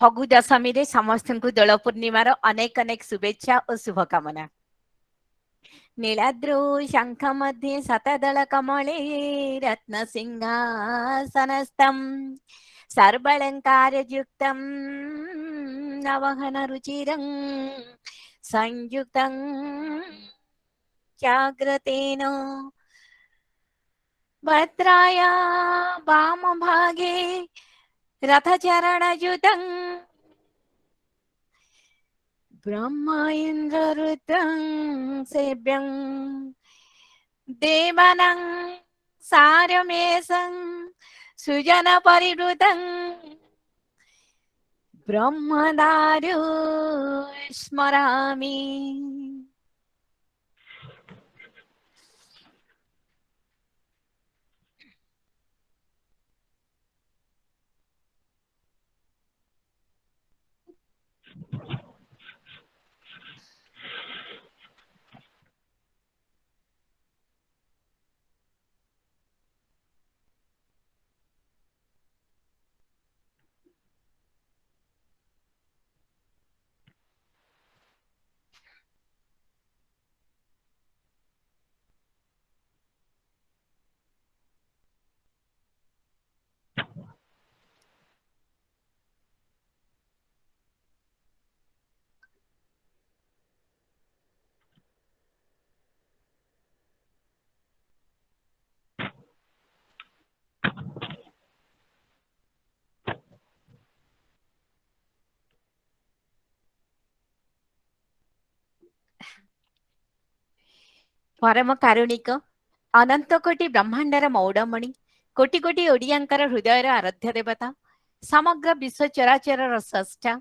फगु दशमी रे समस्त को दोल पूर्णिमार अनेक अनेक शुभेच्छा और शुभकामना। नीलाद्रौ शंख मध्ये शतदल कमले रत्न सिंहासनस्थं सर्वालंकारयुक्तं नवघन रुचिरं संयुक्तं जाग्रतेन भद्राय वामभागे रथचरणयुतं ब्रह्म इन्द्ररुद्रं सेव्यं देवानां सारमेशं सुजनपरिवृतं ब्रह्मदारु स्मरामि। परम कारुणिक अनंत कोटि ब्रह्मांडर मौडमणि कोटि कोटि ओडियांकर हृदयर आराध्य देवता समग्र विश्व चराचर स्रष्टा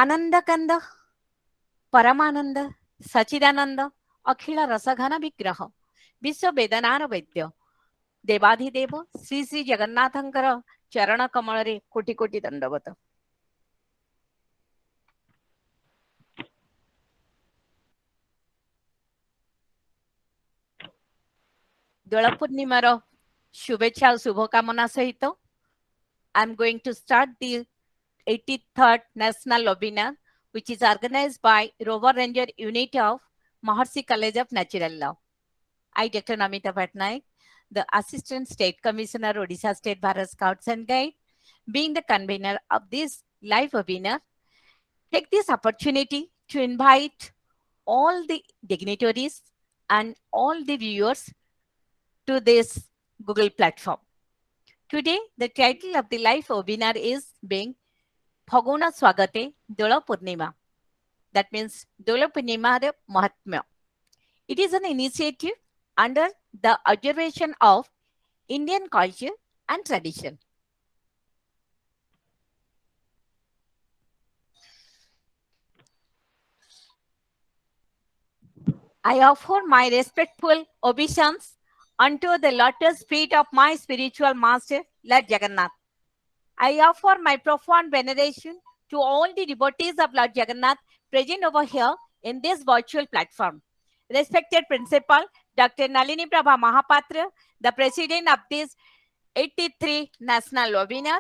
आनंद कंद परमानंद सचिदानंद अखिल रसघन विग्रह विश्व वेदनार वैद्य देवाधिदेव श्री श्री जगन्नाथंकर चरण कमल रे कोटि कोटि दंडवत। दोल पूर्णिमार शुभेच्छा और शुभकामना सहित I am going to start the 83rd National Webinar, which is organized by Rover Ranger Unit of Maharshi College of Natural Law. I, DR.NAMITA PATTANAIK, the Assistant State Commissioner, Odisha State Bharat Scouts and Guide, being the convener of this live webinar, take this opportunity to invite all the dignitaries and all the viewers to this Google platform. Today, the title of the live webinar is being Phaguna Swagate Dola Purnima. That means Dola Purnima de Mahatmya. It is an initiative under the observation of Indian culture and tradition. I offer my respectful obeisance unto the lotus feet of my spiritual master, Lord Jagannath. I offer my profound veneration to all the devotees of Lord Jagannath present over here in this virtual platform. Respected Principal, Dr. NALINI Prabha Mohapatra, the President of this 83 National Webinar.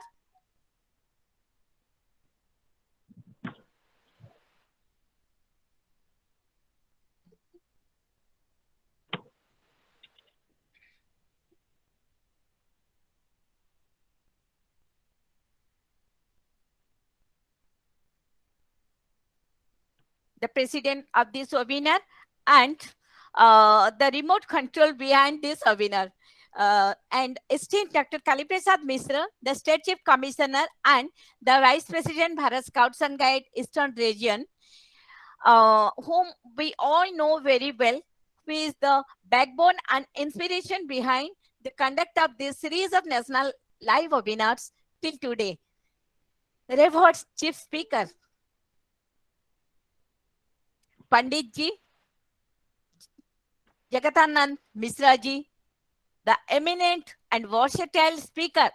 The President of this webinar and the remote control behind this webinar. And esteemed Dr. Kaliprasad MISHRA, the State Chief Commissioner and the Vice President Bharat Scouts and Guide Eastern Region, whom we all know very well, who is the backbone and inspiration behind the conduct of this series of national live webinars till today. Revered Chief Speaker, Pandit Ji, Jagadananda Mishra Ji, the eminent and versatile speaker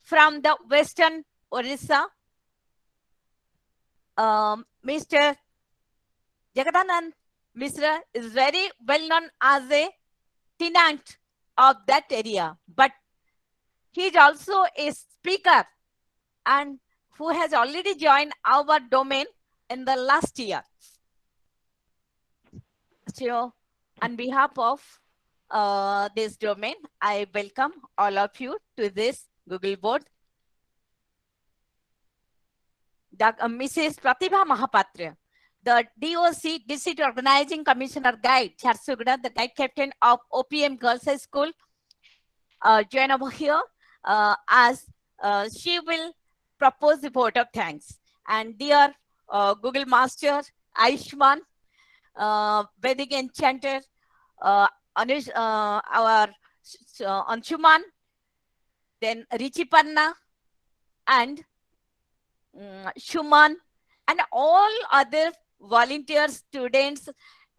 from the Western Orissa, Mr. Jagadananda Mishra is very well known as a tenant of that area, but he is also a speaker and who has already joined our domain in the last year. So on behalf of this domain, I welcome all of you to this Google board. Mrs. Pratibha Mohapatra, the DOC, District Organizing Commissioner Guide, Jharsuguda, the guide captain of OPM Girls High School, join over here as she will propose the vote of thanks. And dear Google Master, AYUSMAN, Vedic Enchanter, our ANSUMAN, then RICHIPARNA, and SUMAN, and all other volunteers, students,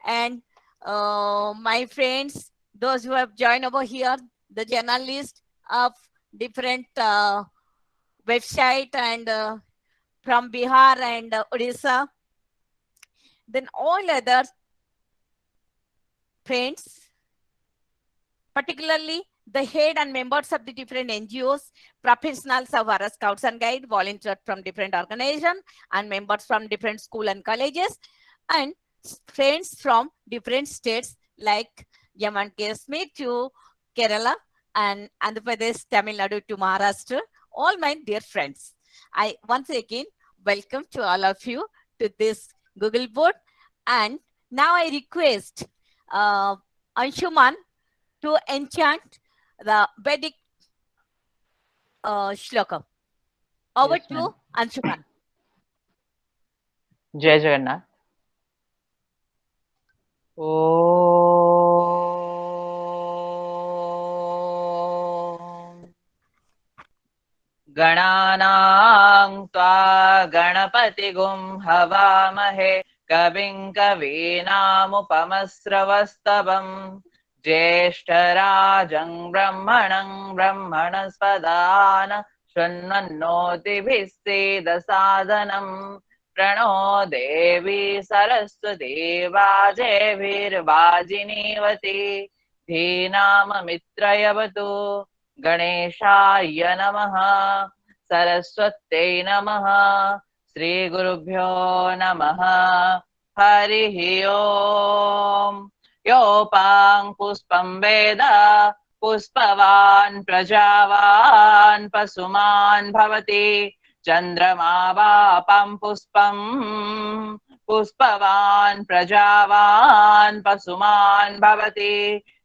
and my friends, those who have joined over here, the journalists of different website and from Bihar and Odisha, then all other friends, particularly the head and members of the different NGOs, professionals of our Scouts and Guide, volunteers from different organizations, and members from different schools and colleges, and friends from different states like Jammu and Kashmir to Kerala, and Andhra Pradesh, Tamil Nadu to Maharashtra, all my dear friends. I once again welcome to all of you to this Google board. And now I request ANSUMAN to enchant the Vedic shloka. Over Yes, to ANSUMAN. Jai Jagannath. गणानां त्वा गणपतिगुं हवामहे कविं कवीनामुपमस्रवस्तवम् ज्येष्ठराजं ब्रह्मणं ब्रह्मणस्पदान शृण्वन्नोतिभिः सीदसादनम् प्रणो देवी सरस्वती वाजेभिर्वाजिनीवती धीनाममित्रयवतु गणेशाय नमः सरस्वत्यै नमः श्रीगुरुभ्यो नमः हरिः ओम् योपां पुष्पं वेद पुष्पवान् प्रजावान् पशुमान् भवति चन्द्रमा वापं पुष्पं पुष्पवान् प्रजावान् पशुमान् भवति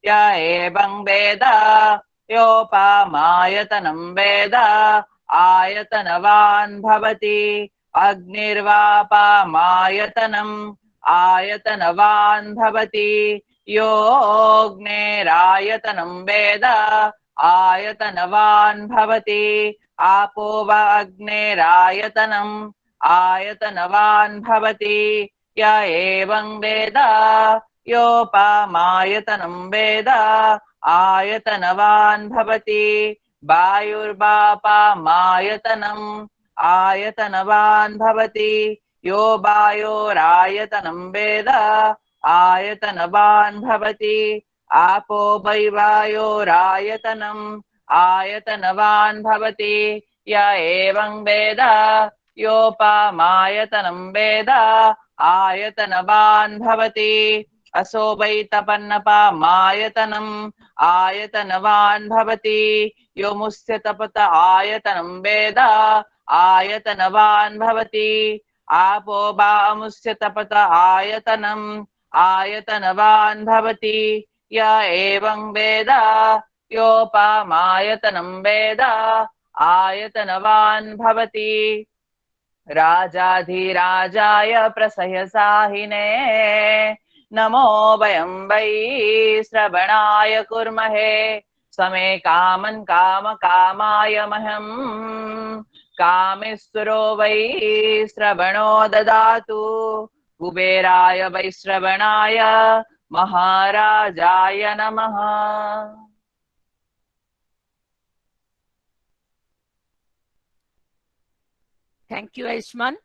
य एवं वेद योपामायतनं वेद आयतनवान् भवति अग्निर्वापामायतनम् आयतनवान् भवति योऽग्नेरायतनं वेद आयतनवान् भवति आपो वा अग्नेरायतनम् आयतनवान् भवति य एवं वेद योपामायतनं वेद आयतनवान् भवति वायुर्वापामायतनम् आयतनवान् भवति यो वायोरायतनं वेद आयतनवान् भवति आपो वै वायोरायतनम् आयतनवान् भवति य एवं वेद योपामायतनं वेद आयतनवान् भवति असो वै तपन्नपामायतनम् आयतनवान् भवति यो मुस्य तपत आयतनं वेद आयतनवान् भवति आपो वामुस्य तपत आयतनम् आयतनवान् भवति य एवं वेद योपामायतनं वेद आयतनवान् भवति राजाधिराजाय प्रसह्यसाहिने नमो वयं वै श्रवणाय कुर्महे समे कामन् कामकामाय मह्यं कामेश्वरो वै श्रवणो ददातु कुबेराय वै श्रवणाय महाराजाय नमः। Thank you, AYUSMAN.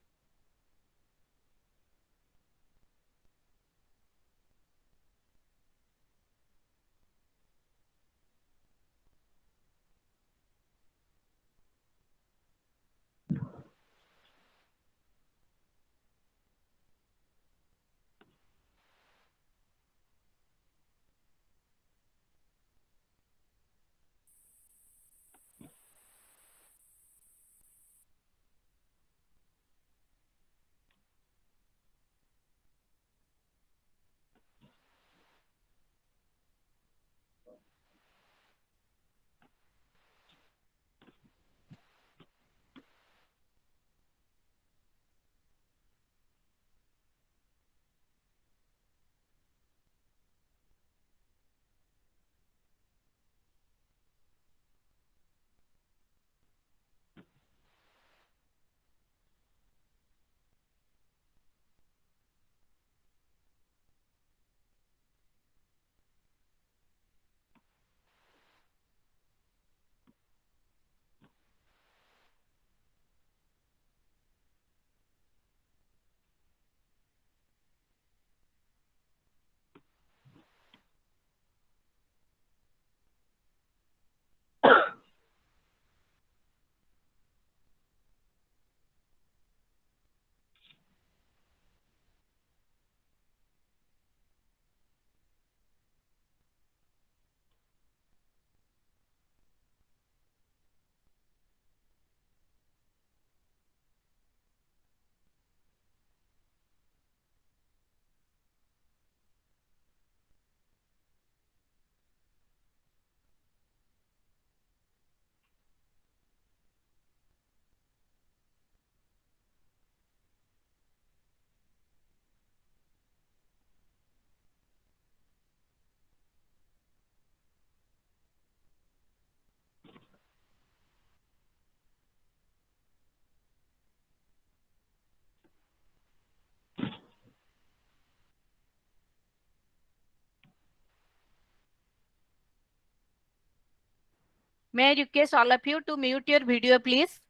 May I request all of you to mute your video, please?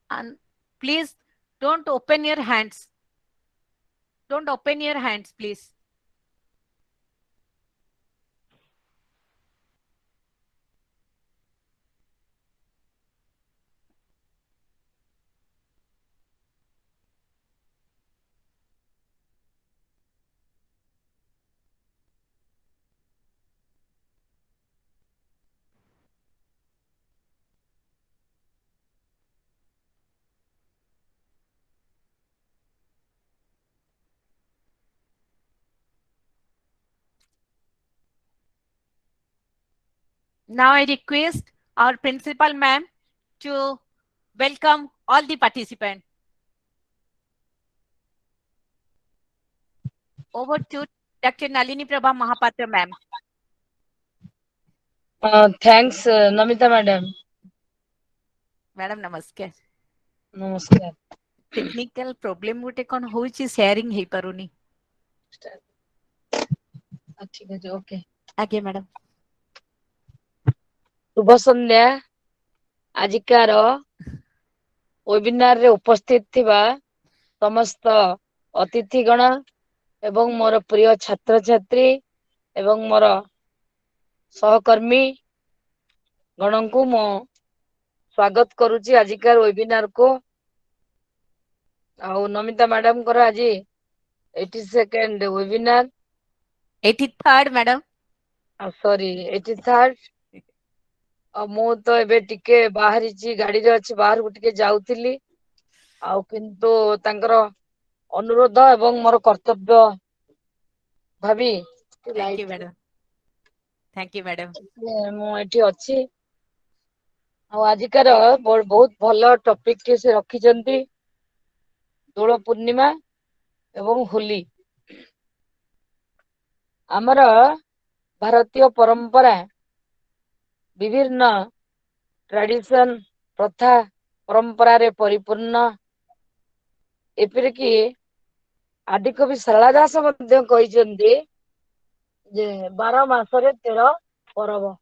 And please don't open your hands. Don't open your hands, please. Now I request our principal ma'am to welcome all the participants. Over to Dr. Nalini Prabha Mohapatra ma'am. Thanks, Namita madam. Madam namaskar. Namaskar. Technical problem गोटे कौन होची sharing हे पारुनी. ठीक है, okay. आगे madam. शुभ संध्या. आजिकार webinar रे उपस्थित थिबा समस्त अतिथिगण एवं मोर प्रिय छात्र छात्री एवं मोर सहकर्मी गण को मो स्वागत करुची आजिकार वेबिनार को. आउ नमिता मैडम कर आज 82nd webinar. 83rd madam. Sorry 83rd. मु तो एबे टिके बाहरी गाड़ी रे अछि, बाहर को टिके जाउथिली. आउ किंतु तांकर अनुरोध एवं मोर कर्तव्य भाभी thank you madam. Thank you madam. मु एठी अछि. आउ आजिकार बहुत भल टॉपिक टी से रखिचंती, दोल पूर्णिमा एवं होली. आमर भारतीय परंपरा विभिन्न ट्रेडिशन प्रथा परंपरा रे परिपूर्ण. एपरे कि आदिकवि शारदा दास मध्य कहिचंती जे 12 मासरे 13 परब.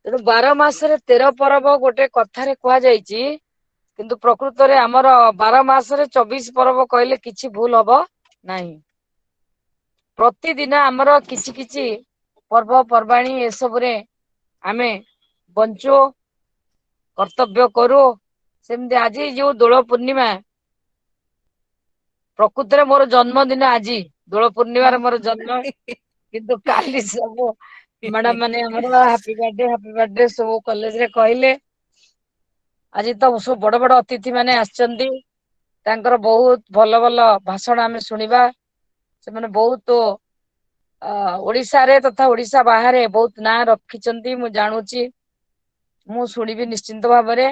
तेणु 12 मासरे 13 परब गोटे कथारे कुआ जाइची, किंतु प्रकृत रे हमर 12 मासरे 24 परब कहले किछि भूल हबो नाही. प्रतिदिन हमर किछि किछि पर्व पर्वाणी ए सबरे आमे बंचो कर्तव्य करू. सेमते आज जो दोल पूर्णिमा, प्रकृत रे मोर जन्मदिन आज. दोल पूर्णिमा रे मोर जन्म, किंतु काली सब मैडम माने हमर हैप्पी बर्थडे सब कॉलेज रे कहले. आज तो सब बड़ बड़ अतिथि माने आछंती, तांकर बहुत भल भल भाषण आमे सुनिबा. से माने बहुत ओडिसा रे तथा ओडिसा बाहरे बहुत ना रखिचंती. मु जानुची, मु सुनिबी निश्चिंत भाबरे.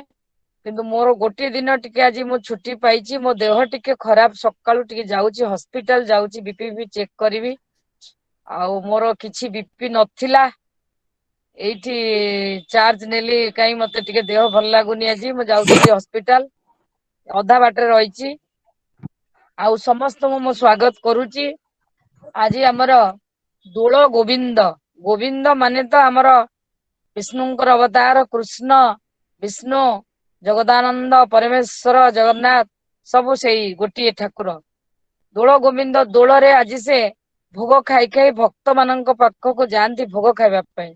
किंतु मोर गोटे दिन टिके आज मु छुट्टी पाइची. मो देह टिके खराब, सकाळु टिके जाउची हॉस्पिटल जाउची बीपी चेक करिवि. आउ मोर किछि बीपी नथिला. एठी चार्ज नेली काई मते टिके देह भल लागुनी. आज मु जाउतली हॉस्पिटल, अधा बाटरे रहिची. आउ समस्त मु स्वागत करूची. आज हमर दोल गोविंद. गोविंद माने तो हमर विष्णुंकर अवतार कृष्ण, विष्णु, जगदानंद, परमेश्वर, जगन्नाथ सब सेई गोटिए ठाकुर. दोल गोविंद दोल रे आज से भोग खाई खाई भक्त मानक पाखक जाती भोग खाइबा पई.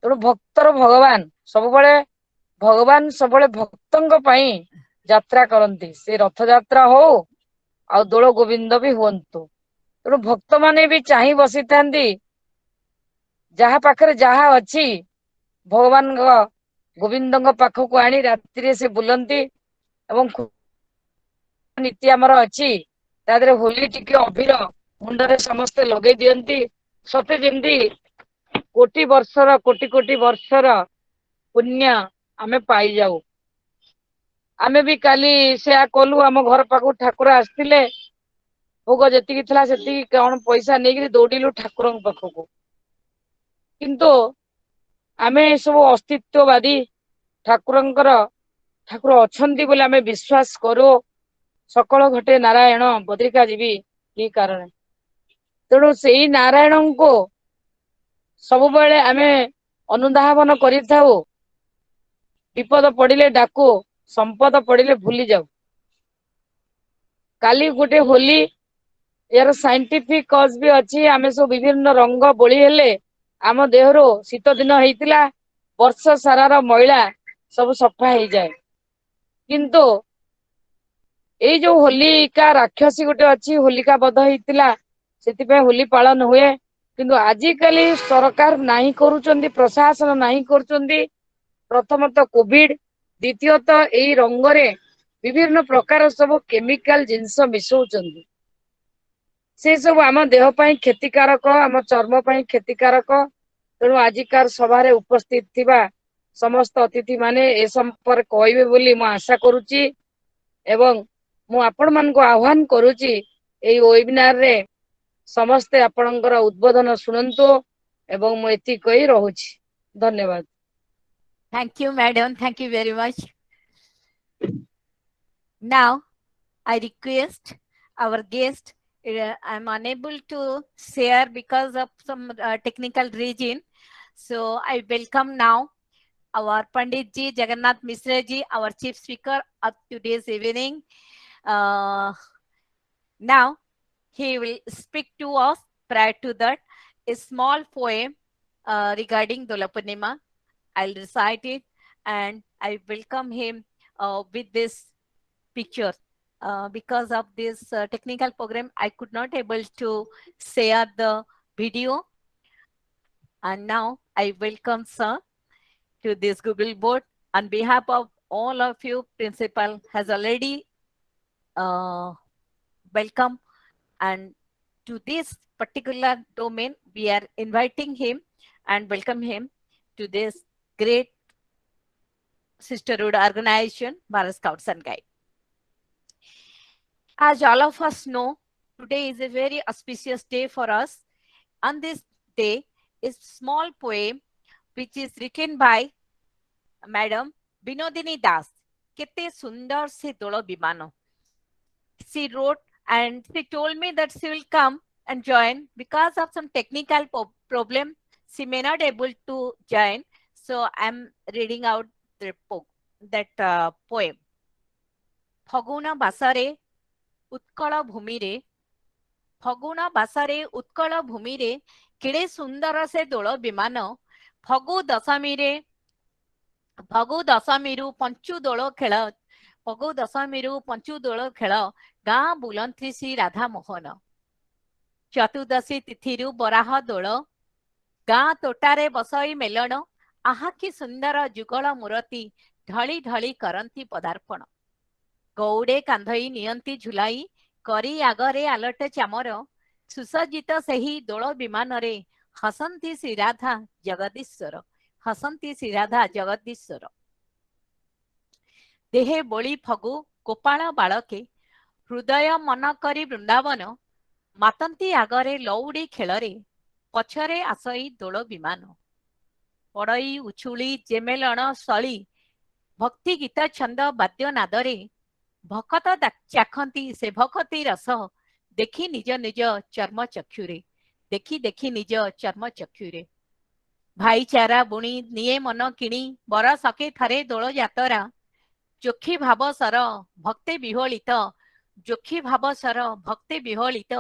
तेणु भक्तर भगवान सबले भक्तंक पई यात्रा करती. से रथ यात्रा हो आ दोल गोविंद भी हुंतु. तेणु भक्त माने भी चाहि बसी थांती, जहा पाखरे जहा अछि भगवान गोविंद पाखक आनी रात्रि से बुलंती. एवं नीति आमर अछि, तादरे होली टिके अबीर मुंडरे समस्ते लगे दियंती. सते जेमती कोटि वर्षर कोटि कोटि वर्षर पुण्य आमे पाई जाऊ. आमे भी काली से कलु. आम घर पाखु ठाकुर आसथिले, भोग जेतिकी थिला सेतिकी कौन पैसा नेकी दौड़िलु ठाकुर पाखक. किंतु आमे सब अस्तित्ववादी ठाकुरंकर, ठाकुर अछंती बोले आमे विश्वास करू. सकल घटे नारायण बद्रिका जीवी की कारण. तेणु से नारायण को सब बेले आमे अनुधावन करिथाउ विपद पड़िले डाकू संपद पड़िले भूली जाऊ काली गोटे होली यार साइंटिफिक कज भी अच्छी आमे सब विभिन्न रंग बोली हेले आम देहरो शीत दिन होइतिला वर्ष सारार मैला सब सफा हो जाए किंतु एई जो होलिका राक्षसी गोटे अच्छी होलिका बध होइतिला सेति होली पालन हुए किंतु आजिकाली सरकार नहीं करुचंदी प्रशासन नहीं करुचंदी प्रथमतः कोविड द्वितीयतः एई रंगरे विभिन्न प्रकार सब केमिकल जिनस मिसौचंदी से सब आम देह पई क्षतिकारक आम चर्म पई क्षतिकारक तेणु आजिकार सभारे उपस्थित थिबा समस्त अतिथि माने ए संपर्क कहबे बोली मु आशा करूची एवं मु आपण मान को आह्वान करूची एई वेबिनार रे समस्ते आपणकर उद्बोधन शुणंतु एवं मु एति कही रहूची धन्यवाद। Thank you, madam. Thank you very much. Now, I request our guest. I'm unable to share because of some technical reason. So I welcome now our Pandit Ji Jagannath Mishra Ji, our chief speaker of today's evening. Now, he will speak to us. Prior to that, a small poem regarding Dola Purnima. I'll recite it and I welcome him with this picture. Because of this technical program, I could not able to share the video. And now I welcome sir to this Google board. On behalf of all of you, principal has already welcome, and to this particular domain, we are inviting him and welcome him to this great sisterhood organization, Bharat Scouts and Guides. As all of us know, today is a very auspicious day for us. On this day is small poem which is written by Madam Binodini Das. Kete sundar se dolo bimano. She wrote and she told me that she will come and join. Because of some technical problem, she may not able to join. So I'm reading out that poem. Phaguna basare utkala bhumire. Phaguna basare utkala bhumire. Kede sundara se dolo bimano. Phagu dasamire. Phagu dasamiru panchu dolo khela. Phagu dasamiru panchu dolo khela. ଗାଁ ବୁଲନ୍ତି ଶ୍ରୀ ରାଧା ମୋହନ ଚତୁର୍ଦଶୀ ତିଥିରୁ ବରାହ ଦୋଳ ଗାଁ ତୋଟାରେ ବସଇ ମେଲଣ ଆହା କି ସୁନ୍ଦର ଯୁଗଳ ମୂରତି ଢଳି ଢଳି କରନ୍ତି ପଦାର୍ପଣ ଗୌଡେ କାନ୍ଧଇ ନିଅନ୍ତି ଝୁଲାଇ କରି ଆଗରେ ଆଲଟେ ଚାମର ସୁସଜ୍ଜିତ ସେହି ଦୋଳ ବିମାନରେ ହସନ୍ତି ଶ୍ରୀରାଧା ଜଗଦୀଶ୍ୱର ହସନ୍ତି ଶ୍ରୀରାଧା ଜଗଦୀଶ୍ୱର ଦେହେ ବୋଳି ଫଗୁ ଗୋପାଳ ବାଳକେ ହୃଦୟ ମନ କରି ବୃନ୍ଦାବନ ମାତନ୍ତି ଆଗରେ ଲଉଡ଼ି ଖେଳରେ ପଛରେ ଆସଇ ଦୋଳ ବିମାନ ପଡ଼ଇ ଉଛୁଳି ଯେମେଲଣ ଶଳି ଭକ୍ତି ଗୀତ ଛନ୍ଦ ବାଦ୍ୟ ନାଦରେ ଭକତ ଚାଖନ୍ତି ସେ ଭକତି ରସ ଦେଖି ନିଜ ନିଜ ଚର୍ମ ଚକ୍ଷୁରେ ଦେଖି ଦେଖି ନିଜ ଚର୍ମ ଚକ୍ଷୁରେ ଭାଇଚାରା ବୁଣି ନିଏ ମନ କିଣି ବର ସକେ ଥରେ ଦୋଳ ଯାତରା ଚୋଖି ଭାବ ସର ଭକ୍ତି ବିହଳିତ ଯୋଖୀ ଭାବସର ଭକ୍ତି ବିହଳିତ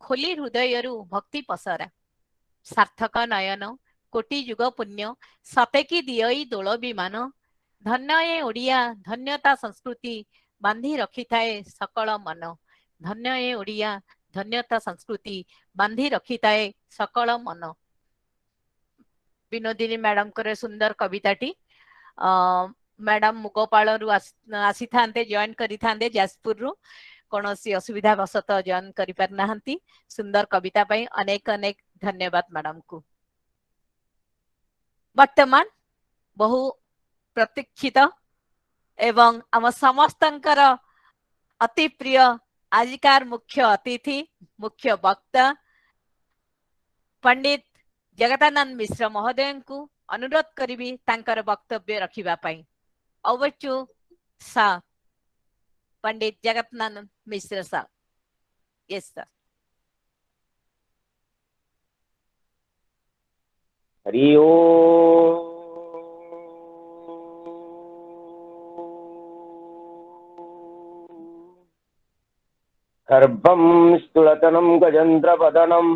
ଖୋଲି ହୃଦୟରୁ ଭକ୍ତି ପସରା ସାର୍ଥକ ନୟନ କୋଟି ଯୁଗ ପୁଣ୍ୟ ସତେକି ଦିଅଇ ଦୋଳ ବିମାନ ଧନ୍ୟ ଏ ଓଡ଼ିଆ ଧନ୍ୟତା ସଂସ୍କୃତି ବାନ୍ଧି ରଖିଥାଏ ସକଳ ମନ ଧନ୍ୟ ଏ ଓଡ଼ିଆ ଧନ୍ୟତା ସଂସ୍କୃତି ବାନ୍ଧି ରଖିଥାଏ ସକଳ ମନ ବିନୋଦିନୀ ମ୍ୟାଡମଙ୍କର ସୁନ୍ଦର କବିତାଟି ମ୍ୟାଡାମ ମୁଗପାଳରୁ ଆସିଥାନ୍ତେ ଜଏନ କରିଥାନ୍ତେ ଯାଜପୁରରୁ କୌଣସି ଅସୁବିଧା ବଶତଃ ଜଏନ କରିପାରିନାହାନ୍ତି ସୁନ୍ଦର କବିତା ପାଇଁ ଅନେକ ଅନେକ ଧନ୍ୟବାଦ ମ୍ୟାଡାମକୁ ବର୍ତ୍ତମାନ ବହୁ ପ୍ରତୀକ୍ଷିତ ଏବଂ ଆମ ସମସ୍ତଙ୍କର ଅତି ପ୍ରିୟ ଆଜିକାର ମୁଖ୍ୟ ଅତିଥି ମୁଖ୍ୟ ବକ୍ତା ପଣ୍ଡିତ ଜଗଦାନନ୍ଦ ମିଶ୍ର ମହୋଦୟଙ୍କୁ ଅନୁରୋଧ କରିବି ତାଙ୍କର ବକ୍ତବ୍ୟ ରଖିବା ପାଇଁ over to sir Pandit Jagannath Mishra sir. Yes sir. Hari ओम। गर्भं स्थूलतनं गजेन्द्रवदनं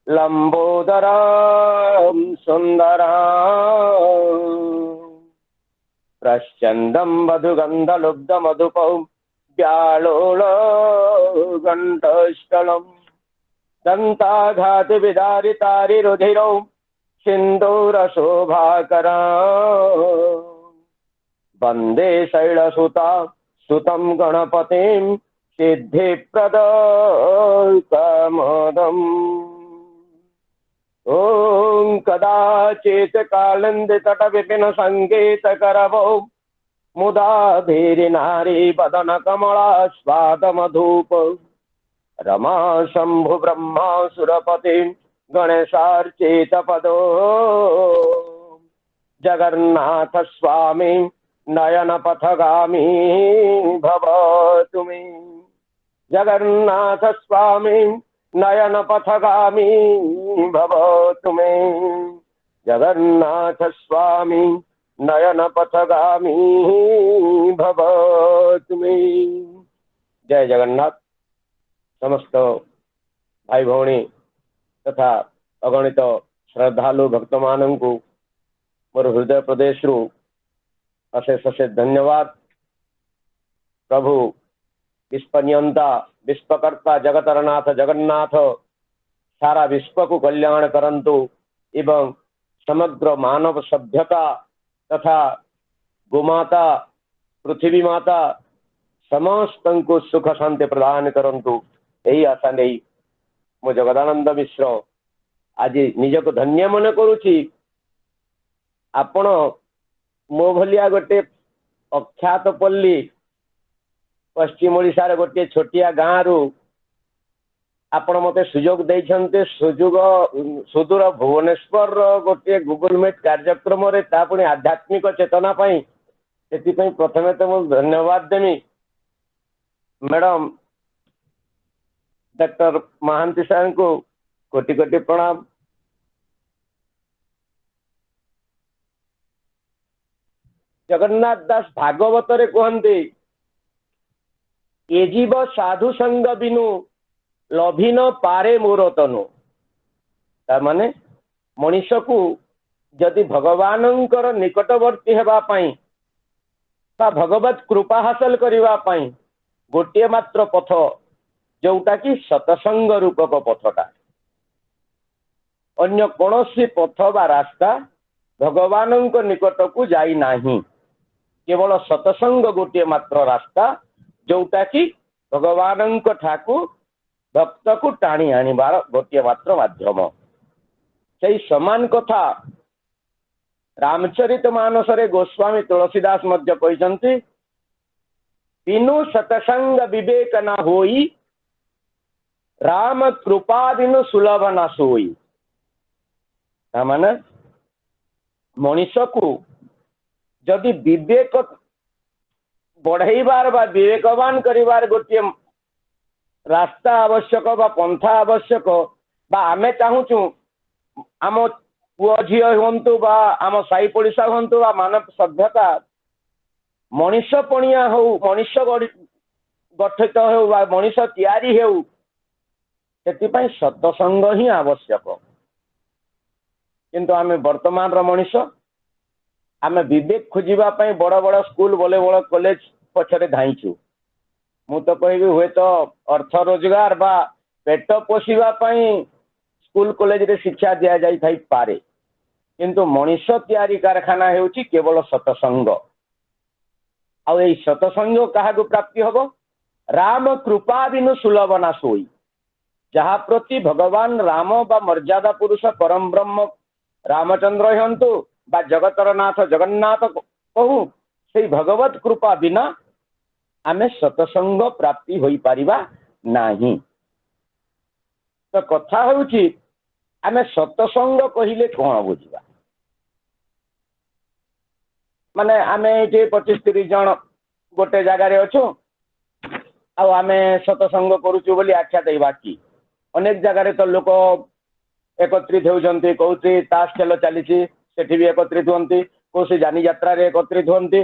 लंबोदरं सुन्दरम् प्रश्चन्दं मधुगन्धलुब्धमधुपौ व्यालोलघण्टस्थलम् दन्ताघातविदारितारिरुधिरौ सिन्दूरशोभाकरा वन्दे शैलसुता सुतं गणपतिं सिद्धिप्रदकमोदम् ॐ कदाचित् कालिन्दीतटविपिनसङ्गीतकरवौ मुदा धीरिनारी वदनकमलास्वादमधूप रमा शम्भु ब्रह्मा सुरपति गणेशार्चितपदो जगन्नाथ स्वामी नयनपथगामी भवतु मे जगन्नाथ स्वामी नयनपथगामी भवतु मे जगन्नाथ स्वामी नयनपथगामी भवतु मे। जय जगन्नाथ। समस्त भाई भौणी तथा अगणित श्रद्धालु भक्त मानू मोर हृदय प्रदेश रु अशेष अशेष धन्यवाद। प्रभु विश्वनियंता विश्वकर्ता जगतरनाथ जगन्नाथ सारा विश्व को कल्याण करंतु एवं समग्र मानव सभ्यता तथा गोमाता पृथ्वी माता समस्त को सुख शांति प्रदान करंतु यही आशा नहीं मो जगदानंद मिश्र आज निजक धन्य मन करुछि। आपण मो भलिया गोटे अख्यात पल्ली पश्चिम ओडिशार गोटे छोटिया गाँ रु आपण मते सुजोग दैछन्ते सुदूर भुवनेश्वर गोटे गूगल मीट कार्यक्रम रे ता पुणी आध्यात्मिक चेतना पाई सेति पई प्रथमे तो मो धन्यवाद देमी मैडम डॉक्टर महांती साहब को कोटि कोटि प्रणाम। जगन्नाथ दास भागवत रे कहते ये जीव साधु संग बिनु लभिन पारे मोर तनु तार माने मनीष को जदि भगवानंकर निकटवर्ती हेबा पई बा भगवत कृपा हासिल करिवा पई गोटे मात्र पथ जोटा कि सतसंग रूपक पथटा अन्य कौनसी पथ बा रास्ता भगवान निकट को जाई नाही केवल सतसंग गोटे मात्र रास्ता जोटा कि भगवान ठाकु भक्त को टाणी आनिबार गोटे मात्र माध्यम। से समान कथा रामचरित मानस रे गोस्वामी तुलसीदास मध्य कहते बिनु सतसंग विवेक न होई राम कृपा बिनु सुलभ न सोई। माने मनीष को जदि विवेक बढ़ाइबार बा विवेकवान करिबार गोटे रास्ता आवश्यक बा पंथा आवश्यक बा आमे चाहूचु आम पुओ झी हूँ बा आम साई पड़िशा हूँ बा मानव सभ्यता मनीष पणिया हो मनीष गठित हो बा मनीष तैयारी हो से सतसंग ही आवश्यक। किंतु आमे वर्तमान मनीष आमे विवेक खोजिबा पई बड़ बड़ स्कूल बड़े बड़ कॉलेज पछरे धाइछु। मु तो कहबी हुए तो अर्थ रोजगार बा पेट पोषिबा पई स्कूल कॉलेज रे शिक्षा दिया जाई थाई पारे किंतु मनीष तैयारी कारखाना हेउची केवल सतसंग। आ एई सतसंग काहा को प्राप्ति हबो राम कृपा बिनु सुलभ ना सोई। जहा प्रति भगवान राम बा मर्यादा पुरुष परम ब्रह्म रामचंद्र हंतु बा जगतर नाथ जगन्नाथ कहू से भगवत कृपा बिना आमे सतसंग प्राप्ति होई पारिबा नाही। तो कथा होउची आमे सतसंग कहिले कोन बुझिबा माने आमे जे 25-30 जन गोटे जगह रे अछु आ आमे सतसंग करूचु बोली आख्या देबा की अनेक जगह रे तो लोक एकत्रित होउछन्ति कोउसी ताश खेल चली सेठी भी एकत्रित हुअन्ति कोसी जानी यात्रा रे एकत्रित हुअन्ति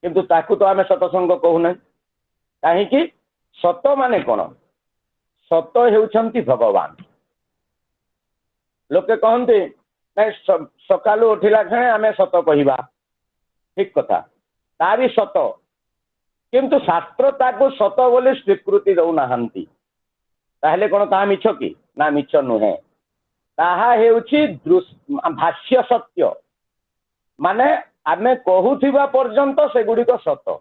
किंतु ताकू तो आमे सतसंग कहूना काहे कि सत माने कोन सत हेउछन्ति भगवान लोके कहन्ति नै सकालू उठिला क्षणे आमे सत कहिबा ठीक कथा तारी सत किंतु शास्त्र ताकू सत बोली स्वीकृति दउ नाहंती ताहले कोन ता मिछ कि ना मिछ नुहे ताहा हेउछि भाष्य सत्य माने आमे कहूथिबा पर्यंत सेगुडी को सत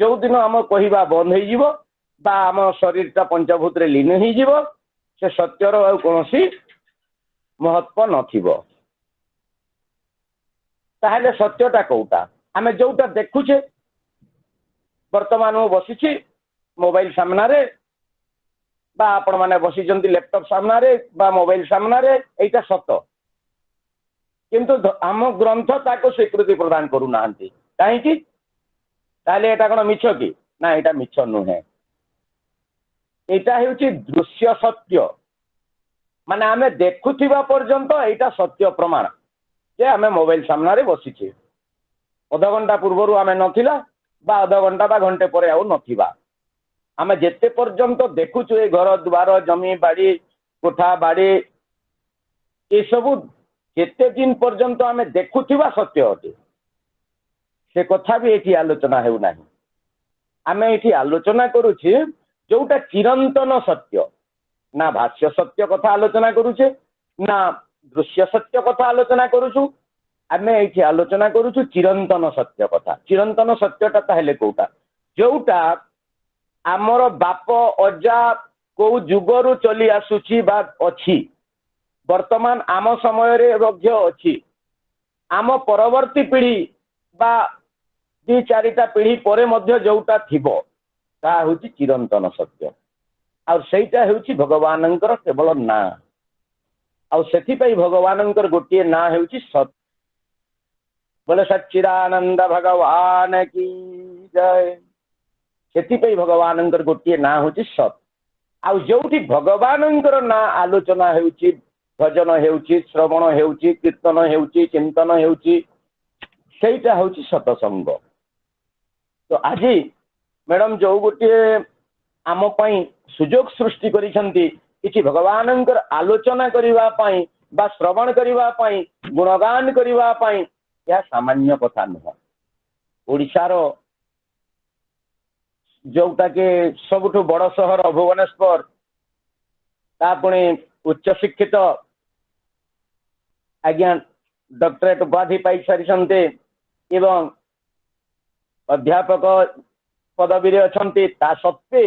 जो दिन आम कहवा बंद हो बा आम शरीर टा पंचभूत रे लीन हो से सत्यर आ कौन महत्व नथिबो ताहले सत्यटा कौटा आमे जोटा देखुचे वर्तमान मु बसिछि मोबाइल सामना रे बा आपण माने बसिचंती लैपटॉप सामना रे बा मोबाइल सामना रे एटा सत्य किंतु आम ग्रंथ ताको स्वीकृति प्रदान करू नाहंती काहे कि ताहले एटा कोन मिछ कि ना एटा मिछ नुहे एटा हेउची दृश्य सत्य माने आमे देखुथिबा पर्यंत एटा सत्य प्रमाण जे आमे मोबाइल सामना रे बसिछे आधा घंटा पूर्वरु आमे नथिला बा आधा घंटा बा घंटे परे आउ नथिबा आमे जेते पर्यंत देखुछु ए घर द्वार जमी बाड़ी कोठा बाड़ी ए सब जेते दिन पर्यंत आमे देखुथिबा सत्य अटे से कथा भी एठी आलोचना हेउ नाही आमे एठी आलोचना करूछि जोटा चिरंतन सत्य ना भाष्य सत्य कथा आलोचना करूछे ना दृश्य सत्य कथा आलोचना करूछु आमे एठी आलोचना करूछु चिरंतन सत्य कथा चिरंतन सत्यटा ताहेले कोटा जोटा आमर बाप अजा को जुगरु चली आसुची बा अछि वर्तमान आम समय रे मध्य अछि आम परवर्ती पीढ़ी बा दी चारिटा पीढ़ी परे मध्य जोटा थिबो ता होची चिरंतन सत्य आ सेटा होची भगवानंकर केवल ना आ सेथि पई भगवानंकर गोटिए ना होची सत्य बोले सच्चिदानंद भगवान की जय सेथि पई भगवानंकर गोटिए ना होची सत्य आ जोठी भगवानंकर ना आलोचना होची भजन हेउची श्रवण हेउची कीर्तन हेउची चिंतन हेउची सेटा होची सतसंग तो आज मैडम जो गोटे आम पई सुजोग सृष्टि करिसंती किछि भगवानंकर आलोचना करिवा पई बा श्रवण करिवा पई गुणगान करिवा पई या सामान्य कथा न ओडिशार जोटा के सबुठु बड़ शहर भुवनेश्वर ता पुणी उच्च शिक्षित आज्ञा डॉक्टरेट उपाधि पाई सारी एवं अध्यापक पदवी अच्छी ता सत्वे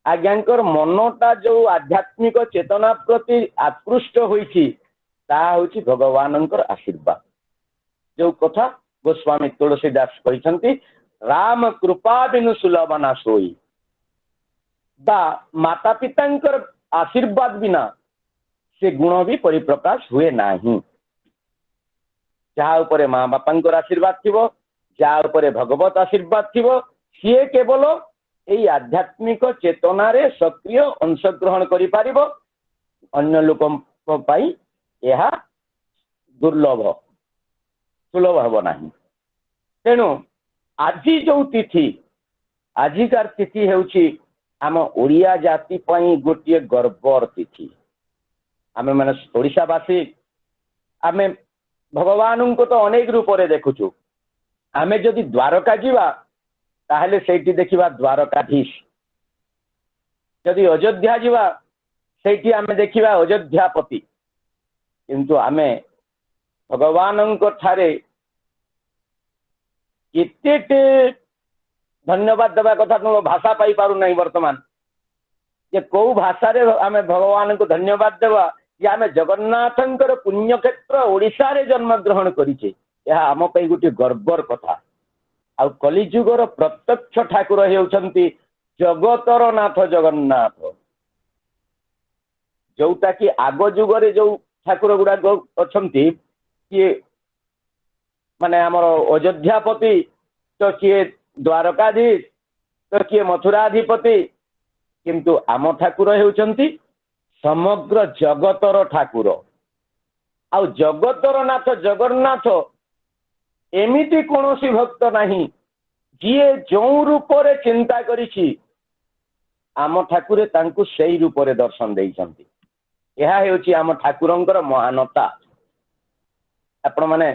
आज्ञाकर मनटा जो आध्यात्मिक चेतना प्रति आकृष्ट होइछि ता होछि भगवानंकर आशीर्वाद जो कथा गोस्वामी तुलसीदास कहिसंती राम कृपा बिनु सुलभ ना सोई बा माता पितांकर आशीर्वाद बिना से गुण भी परिप्रकाश हुए नाही जहा उपरे माँ बापांकर आशीर्वाद थिबो जहा उपरे भगवत आशीर्वाद थिबो सीए केवल एई आध्यात्मिक चेतना रे सक्रिय अंशग्रहण करि पारिबो अन्य लोक पाई यह दुर्लभ सुलभ हब नाही तेणु आजी जो तिथि आजिकार तिथि हेउछि आम ओडिया जाति पई गोटे गर्वर तिथि आमे माने ओडिशावासी आमे भगवान को तो अनेक रूप रे देखुछु आमे जदि द्वारका जीवा ताहले सेठी देखिबा द्वारकाधीश जदि अयोध्या जीवा सेठी आमे देखिबा अयोध्यापति किंतु आमे भगवान को ठारे केते धन्यवाद देवा कथा तुम भाषा पाई पारु नहीं वर्तमान ये कौ भाषा रे आमे भगवान को धन्यवाद देवा ये आमे जगन्नाथंकर पुण्य क्षेत्र ओडिशा रे जन्म ग्रहण करिचे यह आम पई गोटे गर्वर कथा आ कलिजुगर प्रत्यक्ष ठाकुर हेउछंती जगतर नाथ जगन्नाथ जोटा कि आग जुगरे जो ठाकुर गुडा अछंती किए माने आमर अयोध्यापति तो किए द्वारकाधीश तो किए मथुराधिपति किंतु आम ठाकुर हेउछंती समग्र जगतर ठाकुर आउ जगतर नाथ जगन्नाथ एमिति कौनसी भक्त नहीं जी जो रूप चिंता करिछि आम ठाकुरे तांकु सेई रूप दर्शन देइछंती। यह हेउछि आम ठाकुरंकर महानता। आपण माने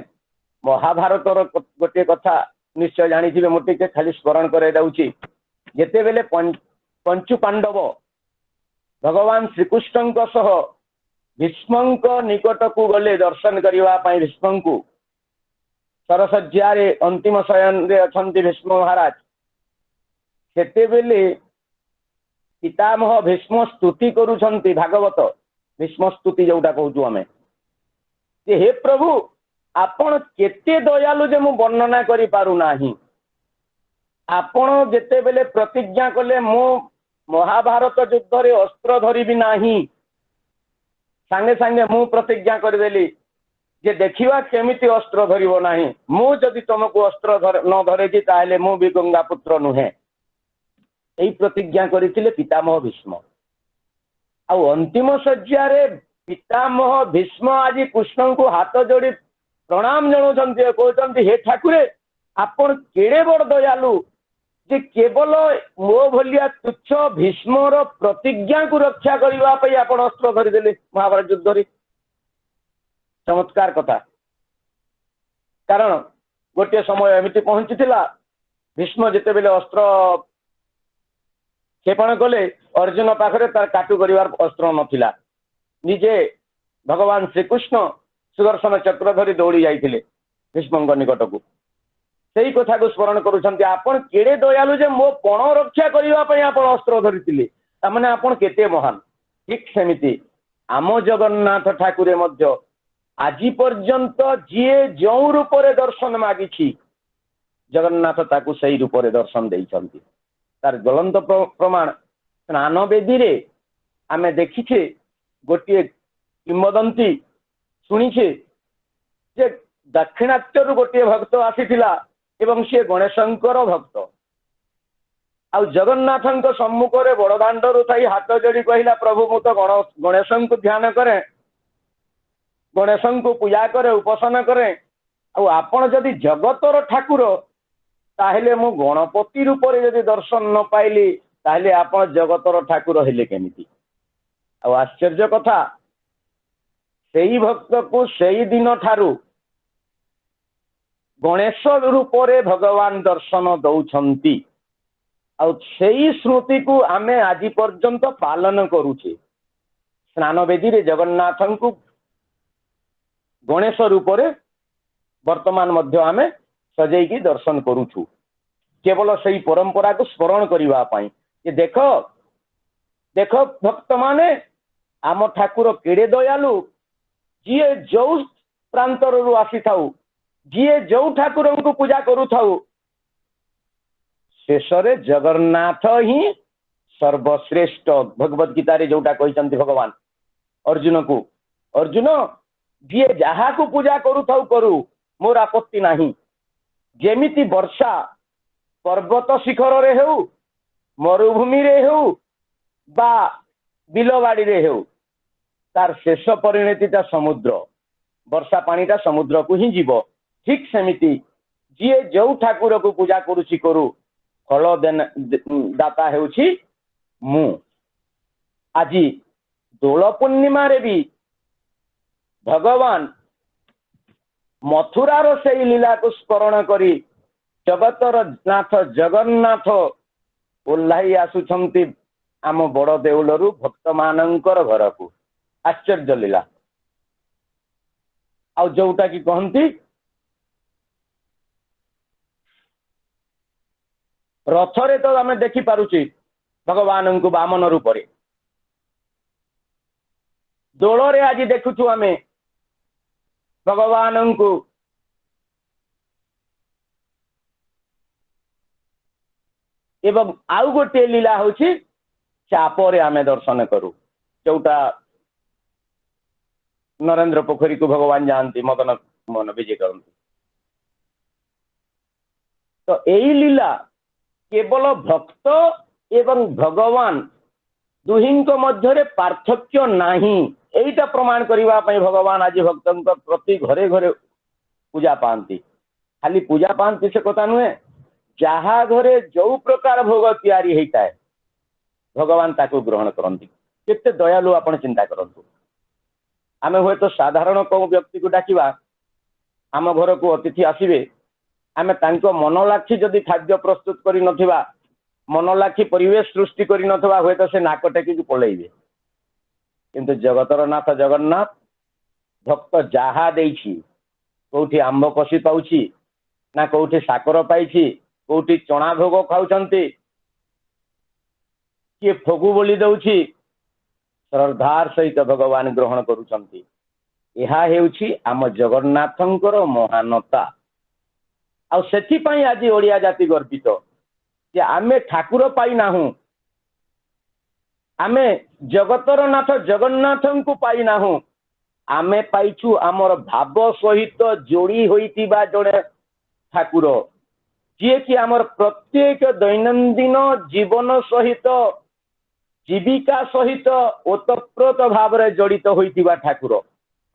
महाभारतर गोटे कथा निश्चय जानिथिबे मोटे खाली स्मरण करे जाउछि। जेते बेले पंचु पांडव भगवान श्रीकृष्णଙ୍କ सह भीष्मଙ୍କ निकटକୁ गले दर्शन करिवा पई भीष्मଙ୍କୁ सरसज्जारे अंतिम शयन रे अछंती भीष्म महाराज सेते बेले पितामह भीष्म स्तुति करूछंती भागवत भीष्म स्तुति जोटा कहूछु आमे जे हे प्रभु आपण केते दयालु जे मु वर्णना करि पारु नाही। आपण जेते बेले प्रतिज्ञा कले मु महाभारत युद्ध रे अस्त्र धरिबि नाही संगे संगे मु प्रतिज्ञा करदेली जे देखिवा केमिति अस्त्र धरिबो नाही मु जदि तुमको अस्त्र न धरेछि ताले मु भी गंगा पुत्र नुहे एई प्रतिज्ञा करिथिले पितामह भीष्म। आ अंतिम शଯ୍ୟାରେ पितामह भीष्म आज कृष्ण को हाथ जोड़ी प्रणाम जनाउछंती कहउछंती हे ठाकुरे आपण केड़े बड़ दयालु जे केवल मो भलिया तुच्छ भीष्मर प्रतिज्ञा को रक्षा करबा पई आपण अस्त्र धरिदेले महाभारत युद्ध रे। चमत्कार कथा कारण गोटे समय एमिति पहुंचीथिला भीष्म जेते बेले अस्त्र क्षेपण कले अर्जुन पाखरे तार काटु करिवार अस्त्र नथिला निजे भगवान श्रीकृष्ण सुदर्शन चक्र धरी दौड़ी जाइथिले भीष्मଙ୍କ निकटକୁ सेही कथा को स्मरण करूछंती आपण केड़े दयालु जे मो पण रक्षा करिवा पई आपण अस्त्र धरिथिले तामाने आपण केते महान। ठीक सेमिति आम जगन्नाथ ठाकुरे मध्य आज पर्यंत जीए जो रूप दर्शन मागिछि जगन्नाथ ताकू सही रूप दर्शन देइछंती। तार ज्वलंत प्रमाण स्नान वेदी रे आमे देखिछे गोटे किंवदंती शुणीछे जे दक्षिणात्यर गोटे भक्त आसीथिला एवं से गणेशंकर भक्त आ जगन्नाथंक सम्मुख रे बड़दाण्डरु थाई हाथ जोड़ी कहिला प्रभु मु तो गणेशं को ध्यान करे गणेशं को पूजा करे उपासना करे आपण जदि जगतर ठाकुर ताहेले मु गणपति रूप जदि दर्शन न पाइली ताहेले आपण जगतर ठाकुर हेले केमिति। आश्चर्य कथा सेई भक्त को सेई दिन ठारू गणेश रूप भगवान दर्शन दौछंती आ सेई स्मृति को आमे आज पर्यंत पालन करूचे। स्नान वेदी रे जगन्नाथं को गणेश रूप वर्तमान मध्य आमे सजेकी दर्शन करूछु केवल सही परंपरा को स्मरण करिवा पाई कि देखो देखो भक्त माने आम ठाकुर केड़े दयालु जीए जो प्रांतर रु आसी थाउ जीए जो ठाकुर को पूजा करू थाउ शेष रे जगन्नाथ ही सर्वश्रेष्ठ। भगवत गीता रे जोटा कहिसंती भगवान अर्जुन को अर्जुन जीए जहा को पूजा करू थाउ करू मोर आपत्ति नाही। जेमिति वर्षा पर्वत शिखर रे हेउ मरुभूमि रे हेउ बा बिलवाड़ी रे हेउ तार शेष परिणतिटा समुद्र वर्षा पानीटा समुद्र को ही जीव। ठीक सेमिति जीए जो ठाकुर को पूजा करूची करू फल दाता हेउची मु। आज दोल पूर्णिमा रे भी भगवान मथुरार से लीला को स्मरण करी जगतर नाथ जगन्नाथ ओह्लाई आसुछंती आम बड़ देउलरू भक्त मानकर घर को। आश्चर्य लीला आ जोटा कि कहती रथरे तो आम देखि पारुची भगवान को वामन रूप दोलरे आज देखुछु आमे भगवान को एवं आउ गोटे लीला होची चापरे आमे दर्शन करू जोटा नरेंद्र पोखरी को भगवान जानती मदन मन विजय करती। तो यही लीला केवल भक्त एवं भगवान दुहिंक मध्यरे पार्थक्य नाही एटा प्रमाण करबा पई भगवान आज भक्तंक प्रति घरे घरे पूजा पांती खाली पूजा पांती से कथा नुहे जहा घरे जो प्रकार भोग तैयारी हेता है भगवान ताको ग्रहण करंती केते दयालु आपण चिंता करंतु आमे होय तो साधारण को व्यक्ति को डाकिबा आम घर को अतिथि आसीबे आमे तांको मनोलाक्षी जदि खाद्य प्रस्तुत करि नथिबा मनोलाक्षी परिवेश सृष्टि करि नथिबा होय तो से नाक टेकी पळैबे किंतु जगतर नाथ जगन्नाथ भक्त जहा देछि कोठी आंब कषि पाउछि ना कोठी साकर पाइछि कोठी चणा भोग खाउछंती किए फगु बोली दउछि श्रद्धार सहित भगवान ग्रहण करुछंती यहा हेउछि आम जगन्नाथंकर महानता आ सेथि पई आज ओडिया जाति गर्वित जे आमे ठाकुर पाई नाहु आमे जगतर नाथ जगन्नाथं को पाई नाहु आमे पाइछु आमर भाव सहित जोड़ी होइतिबा जड़े ठाकुर जे कि आमर प्रत्येक दैनंदिन जीवन सहित जीविका सहित ओतप्रोत भाव रे जड़ित होइतिबा ठाकुर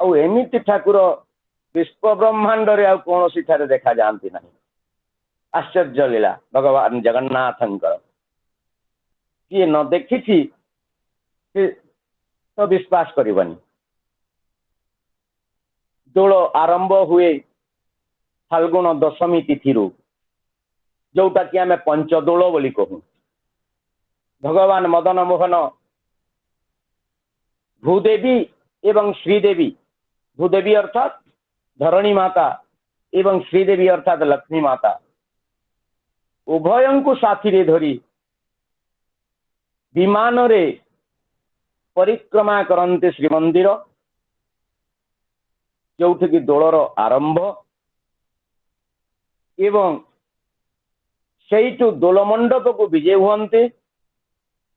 आ एमिति ठाकुर विश्व ब्रह्मांड रे आ कोनोसी ठारे देखा जानती नहीं आश्चर्य लीला भगवान जगन्नाथंकर किए न देखिछि तो विश्वास करिबनी दोल आरंभ हुए फाल्गुन दशमी तिथि जोटा कि आमे पंचदोल बोली कहूँ भगवान मदन मोहन भूदेवी एवं श्रीदेवी भूदेवी अर्थात धरणी माता एवं श्रीदेवी अर्थात लक्ष्मी माता उभयं को साथी रे धरी विमान रे परिक्रमा करते श्रीमंदिर जोठी की दोलर आरंभ एवं सेइटु दोल मंडप को विजय हुअन्ते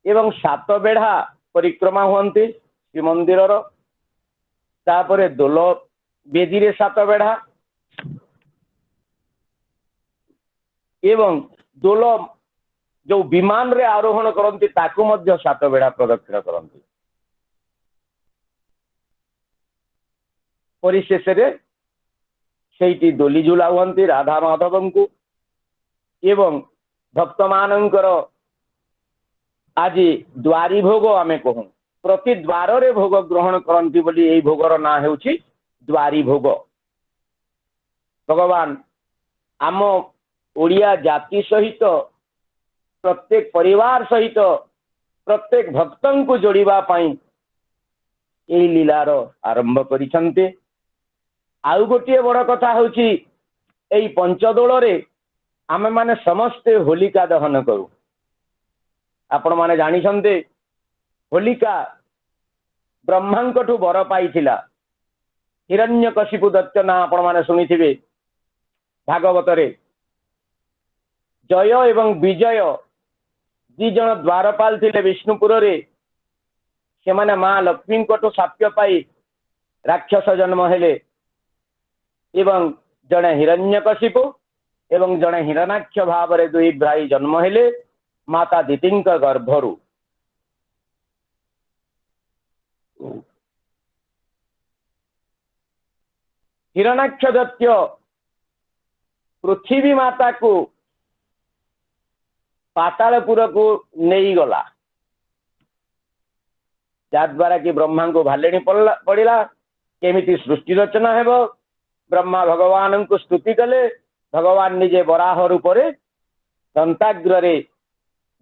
एवं सात बेढ़ा परिक्रमा हुअन्ते श्रीमंदिर तापरे दोल बेदी रे सात बेढ़ा एवं दोल जो विमान रे आरोहण करती ताकू मध्य सात बेढ़ा प्रदक्षिण करती परिशेष रे सेठी दोली झुला हुअन्ते राधा माधव को एवं भक्त मानकर आज द्वारी भोग आमे कहूँ प्रति द्वार रे भोग ग्रहण करती बोली एई भोगर ना हेउछि द्वारी भोग भगवान आम ओडिया जाति सहित प्रत्येक परिवार सहित प्रत्येक भक्तन को जोड़िबा पई एई लीलार आरंभ करिसंते आउ गोटे बड़ कथा होछि एई पंचदोल रे आमे माने समस्ते होलिका दहन करू आपण माने जानिसंते होलिका ब्रह्मांकठु वर पाइथिला हिरण्यकशिपु दैत्य ना आपण माने सुनिथिबे भागवत रे जय एवं विजय दी जन द्वारपाल थिले विष्णुपुर रे से माने मां लक्ष्मी कोटो साप्य पाई राक्षस जन्म हेले एवं जने हिरण्यकशिपु एवं जने हिरणाक्ष भाव रे दुई भाई जन्म हेले माता दितिंक गर्भरु हिरणाक्ष दैत्य पृथ्वी माता को पातालपुर को नहीं गला जाद्वारा कि ब्रह्मा को भालेनी पड़ा केमिति सृष्टि रचना हेबो ब्रह्मा भगवान को स्तुति कले भगवान निजे वराह रूप रे दंताग्र रे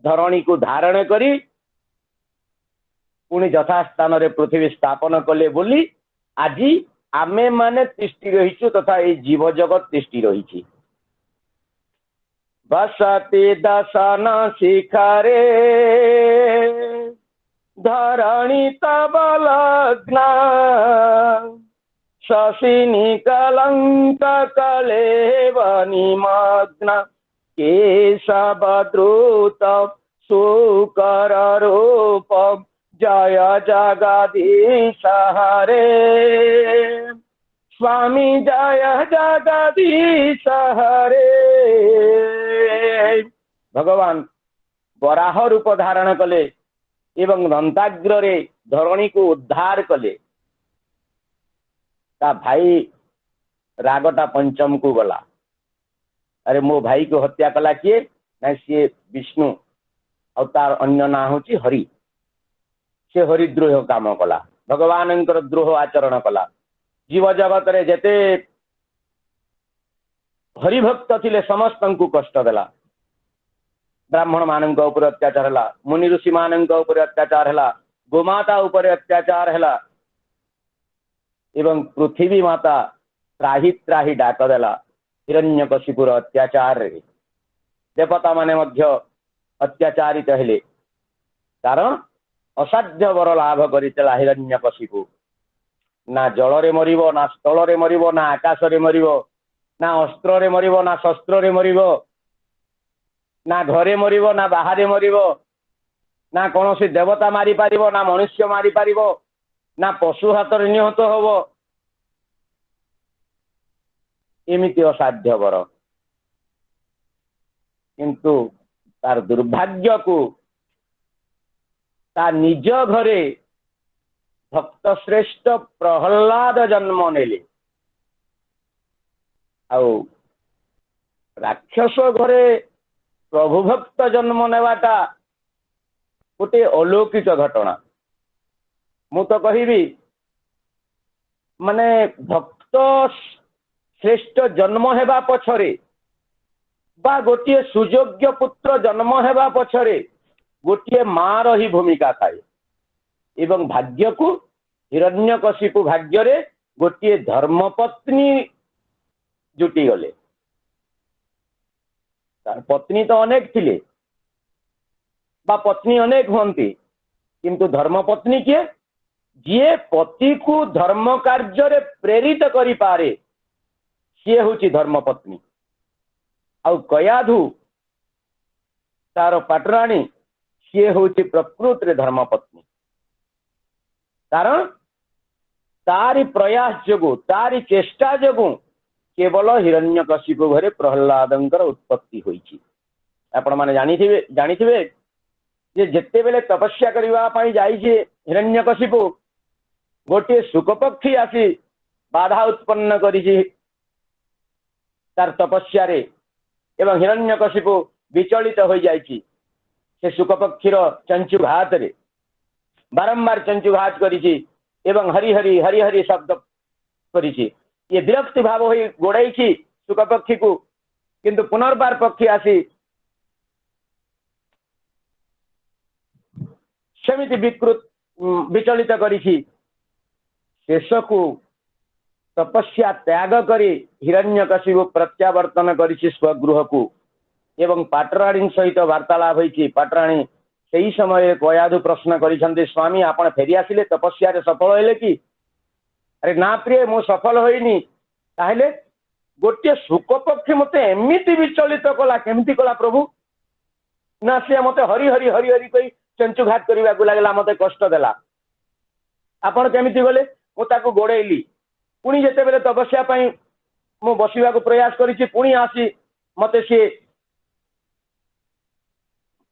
धरणी को धारण करी पुणी यथास्थान रे पृथ्वी स्थापन कले बोली आज आमे माने तिष्टि रहिछु तथा ए जीव जगत तिष्टि रहिछि बसति दशन शिखरे धरणी तब लग्ना शशिनी कलंक कलेव निमग्न केशव द्रुत सुकर रूप जय जगदीश हरे स्वामी जय जगदीश हरे भगवान वराह रूप धारण कले एवं दंताग्रे धरणी को उद्धार कले ता भाई रागटा पंचम को गला अरे मो भाई को हत्या कला किए ना सी विष्णु और तार अन्य ना हूँ हरि से हरिद्रोह काम कला भगवान द्रोह आचरण कला जीव जगत रे जेते हरिभक्त थिले समस्त को कष्ट देला ब्राह्मण मान अत्याचार है मुनि ऋषि मान अत्याचार है गोमाता उपर अत्याचार है एवं पृथ्वी माता त्राही त्राही डाक देला हिरण्यकशिपुर अत्याचार देवता माने मध्य अत्याचारित हेले कारण असाध्य वर लाभ करितला हिरण्यकशिपु ना जल रे मरिबो ना स्थल रे मरिबो ना आकाश रे मरिबो ना अस्त्र रे मरिबो ना शस्त्र रे मरिबो ना घरे मरिबो ना बाहरे मरिबो ना कौन सी देवता मारी पारिबो ना मनुष्य मारी पारिबो ना पशु हाथ रे निहत होबो एमिति असाध्य वर किंतु तार दुर्भाग्य को ता निज घरे भक्त श्रेष्ठ प्रहलाद जन्म नेले आउ राक्षस घरे प्रभु भक्त जन्म नेवाटा गोटे अलौकिक घटना मु तो कहिबी माने भक्त श्रेष्ठ जन्म हेबा पछरे बा गोटे सुयोग्य पुत्र जन्म हेबा पछरे गोटे माँ रही भूमिका थाए एवं भाग्य को हिरण्यकशिपु भाग्य रे गोटे धर्मपत्नी जुटी गले तार पत्नी तो अनेक थिले बा पत्नी अनेक होंती किंतु धर्मपत्नी किए जी पति को धर्म कार्य रे प्रेरित करि पारे सी हूँ धर्मपत्नी आउ कयाधु तार पाटराणी सी हूँ प्रकृत रे धर्मपत्नी कारण तारी प्रयास जोगु तारी चेष्टा जोगु केवल हिरण्यकशिपु घरे प्रहलादंकर उत्पत्ति होईची आपण माने जानिथिबे जे जेते बेले तपस्या करबा पई जाई जे हिरण्यकशिपु गोटे सुखपक्षी आसी बाधा उत्पन्न करिछि तार तपस्या रे एवं हिरण्यकशिपु विचलित हो जाइछि से सुखपक्षीर चंचुघात रे बारंबार चंचुघात करिछि एवं हरि हरि हरि हरि शब्द करिछि ये विरक्ति भाव हो गोड़ाई सुखपक्षी को किंतु पुनर्बार पक्षी आसी सेमिति विकृत विचलित करिछि शेष को तपस्या त्याग करी हिरण्यकशिपु प्रत्यावर्तन करिछि स्वगृह को एवं पाटराणी सहित वार्तालाप होइछि पाटराणी सेही समय कयाधु प्रश्न करिसंते स्वामी आपण फेरी आसिले तपस्या रे सफल हेले कि अरे ना प्रिय मु सफल होइनी ताहले गोटे सुखपक्षी मते एमिति विचलित कला केमिति कला प्रभु ना से मते हरि हरि हरि हरि कहि चंचुघात करबा को लागला मते कष्ट देला आपण केमिति गले मु ताको गोड़ेली पुणी जेते बेले तपस्या पई मु बसिबा को प्रयास करिछि पुणी आसी मते से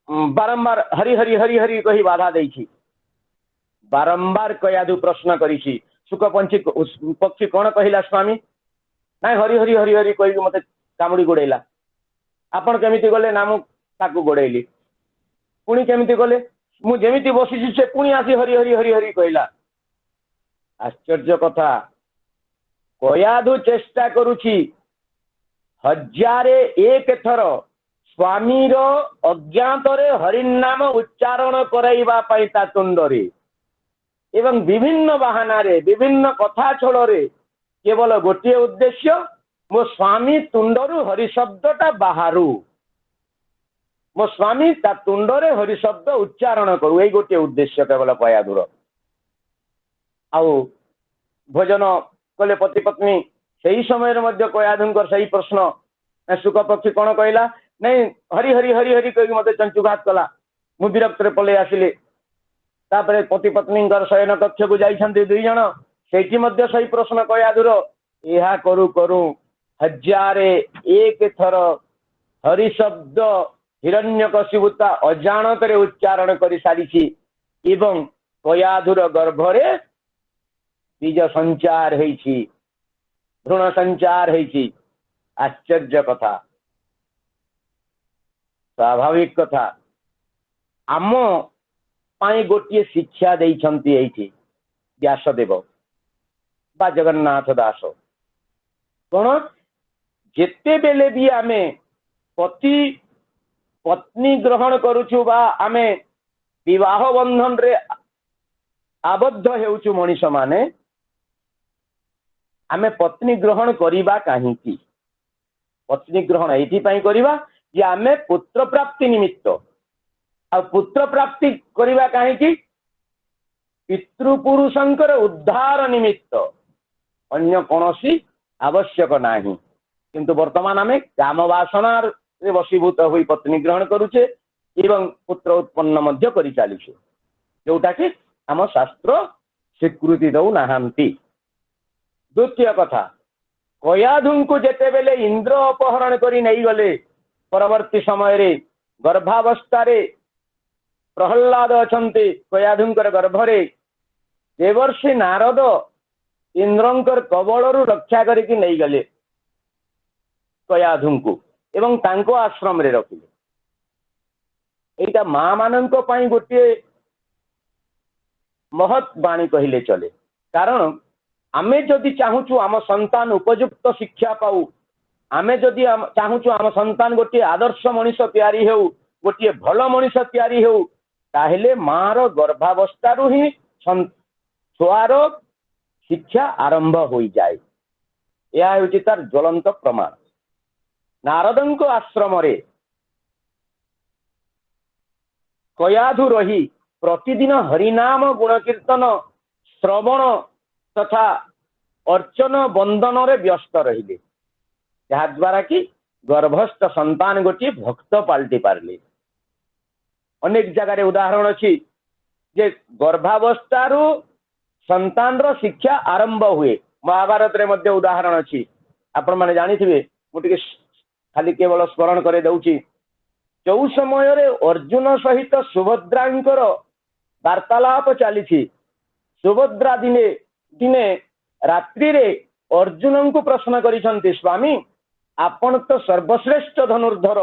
बारंबार हरि हरि हरि हरि कही बाधा देछि बारंबार कयादु प्रश्न करिछि सुखपक्षी पक्षी कौन कहला स्वामी ना हरि हरि हरि हरि कही मते कामुड़ी गोड़ेला आपण केमिति गले ना मु ताको गोड़ेली पुणी केमिति गले मु जेमिति बसिछि से पुणी आसी हरि हरि हरि हरि कहला आश्चर्य कथा कयादु चेष्टा करुछि हजारे एक थर स्वामीर अज्ञात हरिनाम उच्चारण कराइबा पई ता तुंडरे एवं विभिन्न बहाना रे विभिन्न कथा छଳରେ केवल गोटे उद्देश्य मो स्वामी तुंडरु हरि शब्दटा बाहरु मो स्वामी ता तुंडरे हरि शब्द उच्चारण करू एई गोटे उद्देश्य केवल कयादुर आउ भोजन कले पति पत्नी सही समय रे मध्य कयादुंकर सही प्रश्न सुखपक्षी कौन कहला नहीं हरि हरि हरि हरि कह मते चंचुघात कला मु विरक्त रे पले आसिले तापरे पति पत्नी शयन कक्ष को जाइछन्ति दुई जण सेठी मध्य सही प्रश्न कयादुर एहा करू करू हजारे एक थर हरि शब्द हिरण्यकशिपुता अजाणत रे उच्चारण करि सारिछि एवं कयाधुर गर्भरे बीज संचार होइछि भ्रूण संचार होइछि आश्चर्य कथा स्वाभाविक कथा आम पाई गोटे शिक्षा देइछन्ति एइछि व्यासदेव बा जगन्नाथ दास कौन जेते बेले भी आमे पति पत्नी ग्रहण करूछु बा आमे विवाह बंधन रे आबद्ध हेउछु मनीष माने आमे पत्नी ग्रहण करिबा काहींकी पत्नी ग्रहण एथि पई करिबा जे आमे पुत्र प्राप्ति निमित्त आ पुत्र प्राप्ति करिबा काहींकी पितृपुरुषंकर उद्धार निमित्त अन्य कोनोसी आवश्यक नाही किंतु वर्तमान आमे काम वासना रे वशीभूत होई पत्नी ग्रहण करूचे एवं पुत्र उत्पन्न मध्य करि चालिछे जोटा कि आम शास्त्र स्वीकृति दौ नाहांती। द्वितीय कथा कयाधु को जेते बेले इंद्र अपहरण करी नहीं गले परवर्ती समय रे गर्भावस्था रे प्रहल्लाद अछंती कयाधुंकर गर्भरे देवर्षि नारद इंद्रंकर कबलरु रक्षा करिकि नहीं गले कयाधु को एवं तांको आश्रम रे रखिले एटा मां मानंको पई गोटे महत् बाणी कहिले चले कारण आमे जदि चाहूचु आम संतान उपयुक्त शिक्षा पाऊ आमे जदि चाहूचु आम संतान गोटे आदर्श मनीष तैयारी हेउ गोटे भल मनीष तैयारी हेउ ताहेले मार गर्भावस्था ही छुआर शिक्षा आरंभ हो जाए यह हेउची तार ज्वलंत प्रमाण। नारदंको आश्रम रे कयाधु रही प्रतिदिन हरिनाम गुणकीर्तन श्रवण तथा अर्चन बंदन रे व्यस्त रहिले जहाद्वारा कि गर्भस्थ संतान गोटे भक्त पाल्टी पारले। अनेक जगह उदाहरण अच्छी जे गर्भावस्थारू संतान रो शिक्षा आरंभ हुए महाभारत रे मध्य उदाहरण अच्छी आपण माने जानिथिबे मुटिके खाली केवल स्मरण करे दउची जो समय रे अर्जुन सहित सुभद्रांकर वार्तालाप चली सुभद्रा दिने दिने रात्रि रे अर्जुन को प्रश्न करिसंती स्वामी आपण तो सर्वश्रेष्ठ धनुर्धर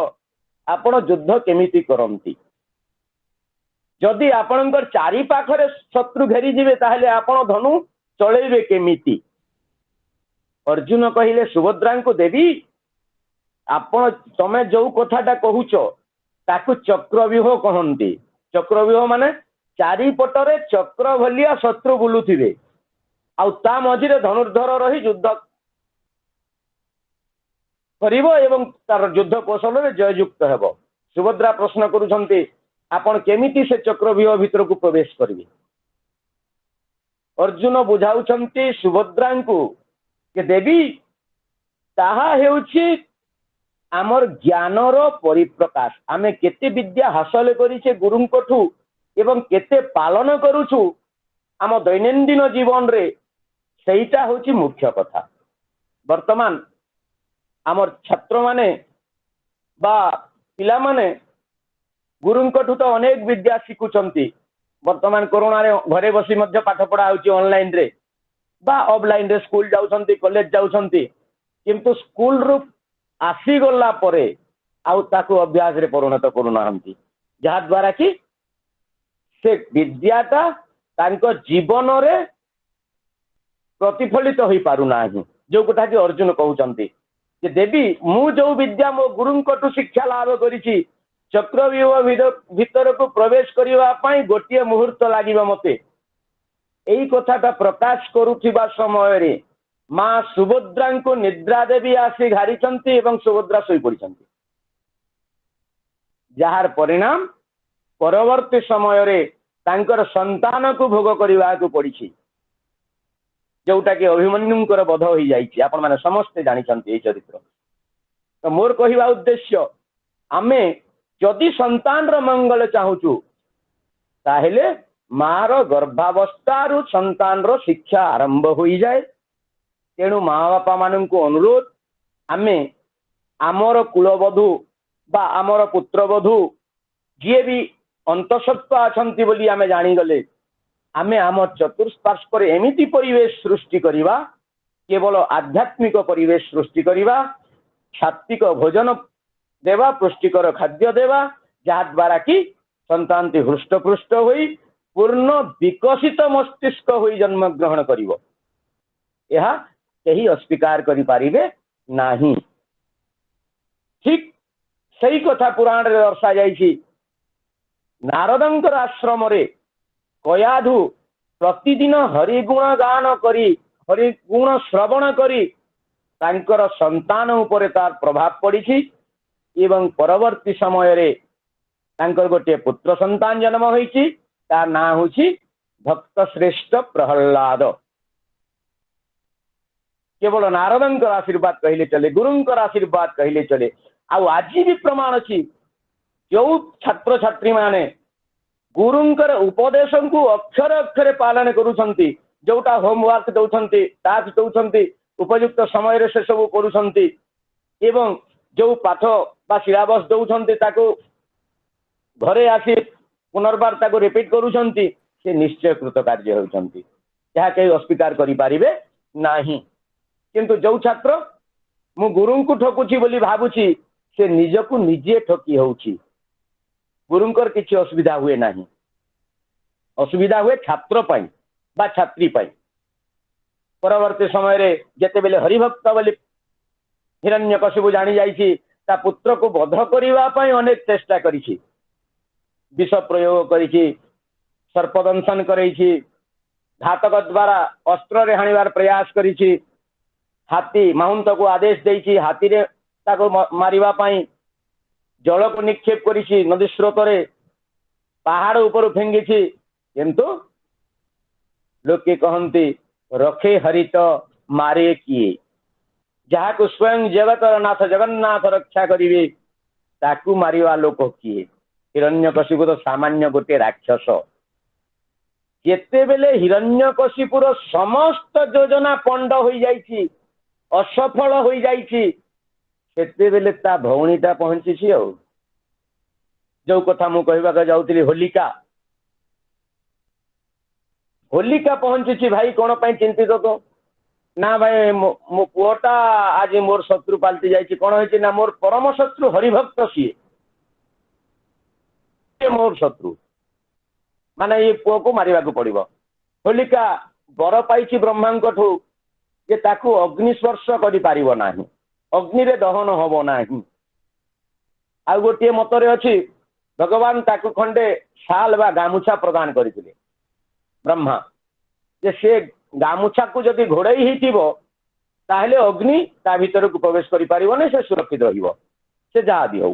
आपण युद्ध केमिति करंती जदि आपणकर चारि पाखरे शत्रु घेरी जिवे ताहले आपण धनु चलेबे केमिति अर्जुन कहिले सुभद्रा को देवी आपण तमे जो कथाटा कहूच ताकू चक्रव्यूह कहंती चक्रव्यूह माने चारिपटरे चक्र भलिया शत्रु बुलुथिबे आउ ता मझिरे धनुर्धर रही युद्ध करिवो एवं तार युद्ध कौशल रे जययुक्त हेबो। सुभद्रा प्रश्न करूछंती आपण केमिति से चक्रव्यूह भीतर को प्रवेश करिवे अर्जुन बुझाउछंती सुभद्रा को के देवी ताहा हेउछि आमर ज्ञानर परिप्रकाश आमे केते विद्या हासिल करिछे गुरुंकठू एवं केते पालन करूछु आम दैनंदिन जीवन रे सेईटा होछि मुख्य कथा। वर्तमान आमर छात्र माने बा पिला माने गुरुंकठू तो अनेक विद्या शिखुचंती वर्तमान कोरोना रे घरे बसी मध्य पाठ पढ़ा होछि ऑनलाइन रे बा ऑफलाइन रे स्कूल जाउछंती कॉलेज जाउछंती किंतु स्कूल रु आसी गला परे आउ ताकू अभ्यास रे परिणत करूनाहंती जहा द्वारा कि से विद्याटा तांको जीवन रे प्रतिफलित होई पारु नाही जो कथा कि अर्जुन कहउचंती कि देवी मु जो विद्या मो गुरुंकटू शिक्षा लाभ करिछि चक्रव्यूह भीतर को प्रवेश करिवा पई गोटिए मुहूर्त लागिबा मते एई कथाटा प्रकाश करूथिबा समय रे मां सुभद्रा को निद्रा देवी आसी घारिचंती एवं सुभद्रा सोई पड़िचंती जार परिणाम परवर्ती समय रे तांकर संतान को भोग करने को पड़ी जोटा कि अभिमन्युंकर बध हो जाइए आपण माने समस्ते जानिचंती ए चरित्र। तो मोर कहवा उद्देश्य आमे जदि संतान रो मंगल चाहूचु ताहेले मार गर्भावस्था संतान रो शिक्षा आरंभ हो जाए तेणु माँ बापा मान को अनुरोध आमे आमर कुलबधू बा आमर पुत्रबधू जी भी अंतसत्त्व अछंती बोली आमे जानी गले आमे आम चतुष्पार्श्व एमिति परिवेश सृष्टि करिवा केवल आध्यात्मिक परिवेश सृष्टि करिवा सात्विक भोजन देवा पुष्टिकर खाद्य देवा जहा द्वारा कि संतानटी हृष्टपुष्ट होई पूर्ण विकसित मस्तिष्क होई जन्म ग्रहण करिवो यह केही अस्वीकार करि पारिबे नाही। ठीक सही कथा पुराण रे दर्शा जाइछि नारदंकर आश्रम रे कयाधु प्रतिदिन हरिगुण गान करी हरिगुण श्रवण करी तांकर संतान उपरे तार प्रभाव पड़िछि एवं परवर्ती समय रे तांकर गोटे पुत्र संतान जन्म होइछि तार नाम होछि भक्त श्रेष्ठ प्रहल्लाद। केवल नारदंकर आशीर्वाद कहले चले गुरुंकर आशीर्वाद कहले चले आज भी प्रमाण अछि जो छात्र छात्री माने गुरुंकर उपदेश को अक्षर अक्षर पालन करूछंती जोटा होमवर्क दउछंती टास्क दउछंती उपयुक्त समय रे से सब करूछंती एवं जो पाठ बा सिलेबस दउछंती ताको घरे आसी पुनर्बार ताको रिपीट करूछंती से निश्चय कृत कार्य होउछंती यह कई अस्वीकार करि पारिबे नाही। किंतु जो छात्र मु गुरु को ठकुची बोली भाबुची से निजको निजे ठकी होउची गुरुंकर किछि असुविधा हुए नाही असुविधा हुए छात्र पाई बा छात्री पाई। परवर्ती समय रे जेते बेले हरिभक्त बोली हिरण्यकशिपु जानी जाइछि ता पुत्र को वध करिवा पई अनेक चेष्टा करिछि विष प्रयोग करिछि सर्पदंशन करिछि घातक द्वारा अस्त्र रे हानिबार प्रयास करिछि हाथी माउंट को आदेश देइछि हाथी रे ताको मारिबा पई जल को निक्षेप करिछि नदी स्रोत रे पहाड़ ऊपर फेंगिछि किंतु लोके कहंती रखे हरित मारे किए जहा को स्वयं जगतर नाथ जगन्नाथ रक्षा करिवे ताकू मारिवा लोक किए। हिरण्यकशिपु तो सामान्य गोटे राक्षस जेते बेले हिरण्यकशिपुर समस्त योजना पंड होई जाइछि असफल होई जाइछि सेते बेले ता भौणीटा पहुंचीछि जो कथा मु कहबा जाउतिली होलिका पहुंचीछि भाई कोन पई चिंतित तो ना भाई मो पुओटा आज मोर शत्रु पाल्टी जाइछि कोन होइछि ना मोर परम शत्रु हरिभक्त सीए मोर शत्रु माने ये पुओ को मारिबा को पड़िबो। होलिका बर पाइछि ब्रह्मांकठु जे ताकू अग्निस्पर्श करि पारिबो नाही अग्नि रे दहन होबो नाही। आ गोटे मतरे अछि भगवान ताकू खंडे शाल बा गामुछा प्रदान करिथिले ब्रह्मा जे से गामुछा को जदि घोड़ई हिथिबो ताहले अग्नि ता भीतर को प्रवेश करि पारिबो नै से सुरक्षित रहिबो से जा दि हो।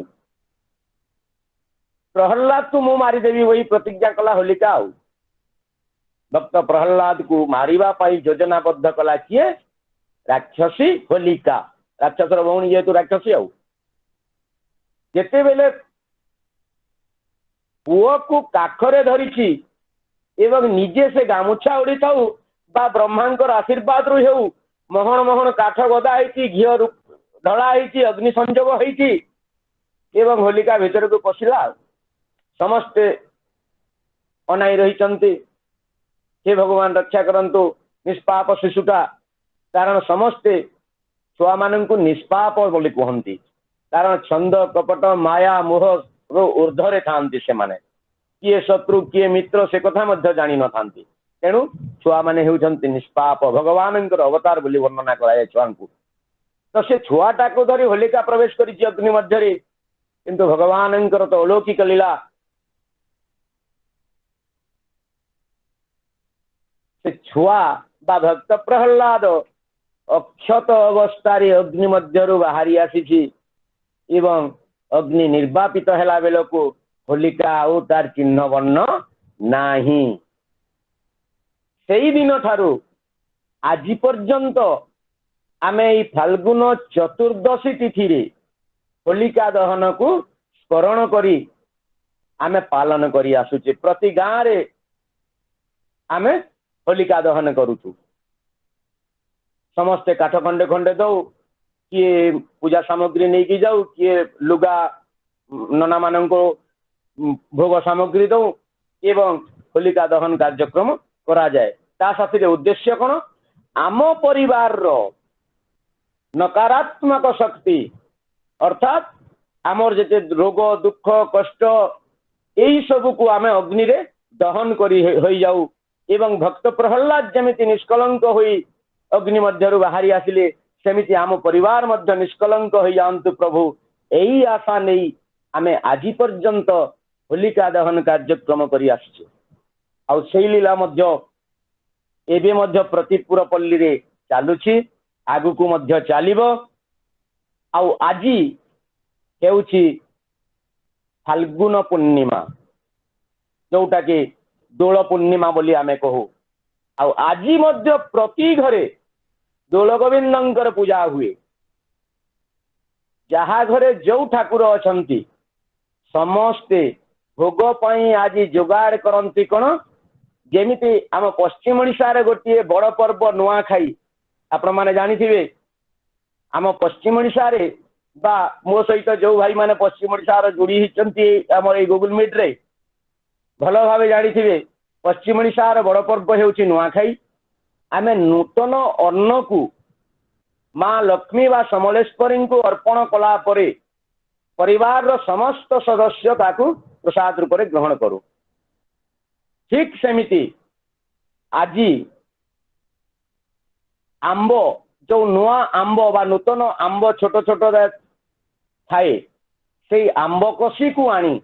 प्रहलाद को मु मारी देवी वही प्रतिज्ञा कला होलिका भक्त प्रहलाद को मारिबा पाई योजनाबद्ध कला किए राक्षसी होलिका राक्षसर भौणी जेतु राक्षसी जेते बेले पुओ को काखरे धरिछि एवं निजे से गामुछा उड़ी थाउ बा ब्रह्मांकर आशीर्वाद रु हेउ मोहन मोहन काठ गदा होइछि घिओ ढला होइछि अग्नि संजोग होइछि एवं होलिका भीतर को पशिला समस्ते अनाई रहिचंती हे भगवान रक्षा करंतु निष्पाप शिशुटा कारण समस्ते छुआ मान को निष्पाप बोली कहती कारण छंद कपट माया मोह रो ऊर्धरे थांती से माने किए शत्रु किए मित्र से कथा मध्य जानी न थांती तेणु छुआ माने हेउचंती निष्पाप भगवान अवतार बोली वर्णना कराए छुआ को तो से छुआटा को धरी होलिका प्रवेश करी अग्नि मध्य किंतु भगवान तो अलौकिक लीला से छुआ बा भक्त प्रहलाद अक्षत अवस्था अग्नि मध्य बाहरी आसी एवं अग्नि निर्वापित हैला बेल को होलिका आउ तार चिन्ह वर्ण नाही। सेई दिन ठारू आज पर्यंत आमे ई फाल्गुन चतुर्दशी तिथि रे होलिका दहन को स्मरण करी आमे पालन करी आसुचे प्रति गाँ रे आमे होलिका दहन करूछु समस्ते काठ खंडे खंडे दौ किए पूजा सामग्री नहीं की जाऊ किए लुगा नना मान भोग सामग्री दौ एवं होलिका दहन कार्यक्रम करा जाए। ता साथी उद्देश्य कौन आम परिवार रो नकारात्मक शक्ति अर्थात आमर जते रोग दुख कष्ट यही सब को आम अग्नि रे दहन करी होई जाऊ एवं भक्त प्रहलाद जमिति निष्कलंक होई अग्नि मध्यरु बाहरी आसिले सेमिति आम परिवार मध्य निष्कलंक होई जांतु प्रभु यही आशा नहीं आमे आजि पर्यंत होलिका दहन कार्यक्रम करी आछे। आ सेई लीला मध्य एबे मध्य प्रतिपुर पल्ली रे चालुछि आगु को मध्य चालिबो। आ आजि हेउछि फाल्गुन पूर्णिमा जोटा कि दोल पूर्णिमा बोली आमे कहू। आ आजि मध्य प्रति घरे दोल गोविंदंकर पूजा हुए। जहा घरे जो ठाकुर अछंती समस्ते भोग पई आज जोगाड़ करंती कोन जेमिति आम पश्चिम ओडिशा रे गोटे बड़ पर्व नुआखाई आपण माने जानिथिबे। आम पश्चिम ओडिशा रे बा मो सहित जो भाई माने पश्चिम ओडिशा रे जोड़ी हिचंती हमर ए गूगल मीट रे भलो भाबे जानिथिबे पश्चिम ओडिशा रे बड़ पर्व हेउची नुआखाई। आमे नूतन अन्न को माँ लक्ष्मी व समलेश्वरी को अर्पण कला परे परिवार रो समस्त सदस्य ताकू प्रसाद रूप में ग्रहण करू। ठीक सेमिति आजी आंब जो नुआ आंब बा नूतन आंब छोट छोट थाए से आंब कसी को आनी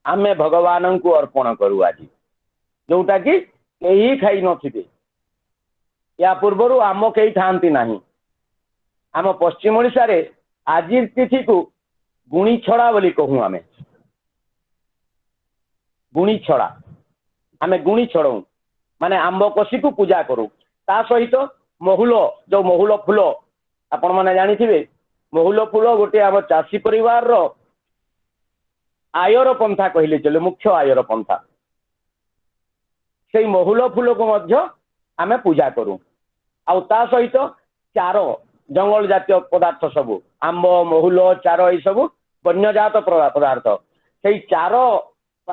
आमे भगवान को अर्पण करू। आज जोटा कि कहीं खाई नथिबे या पूर्वर आम कहीं खाती नहीं। आम पश्चिम ओडिशा रे आज तिथि को गुणी छड़ा बोली कहूँ। आमे गुणी छड़ा आमे गुणी छड़ू माने आंब कसी को पूजा करू। ता सहित महुल जो महुल फूल आपण माने जानिथिबे महुल फूल गोटे आम चाषी परिवार रो आयर पंथा कहले चले मुख्य आयर पंथा। से महुल फूल को मध्य आमे पूजा करू। आ ता सहित चार जंगल जातीय पदार्थ सबू आंब महुल चार ये सब वन्यजात पदार्थ से चार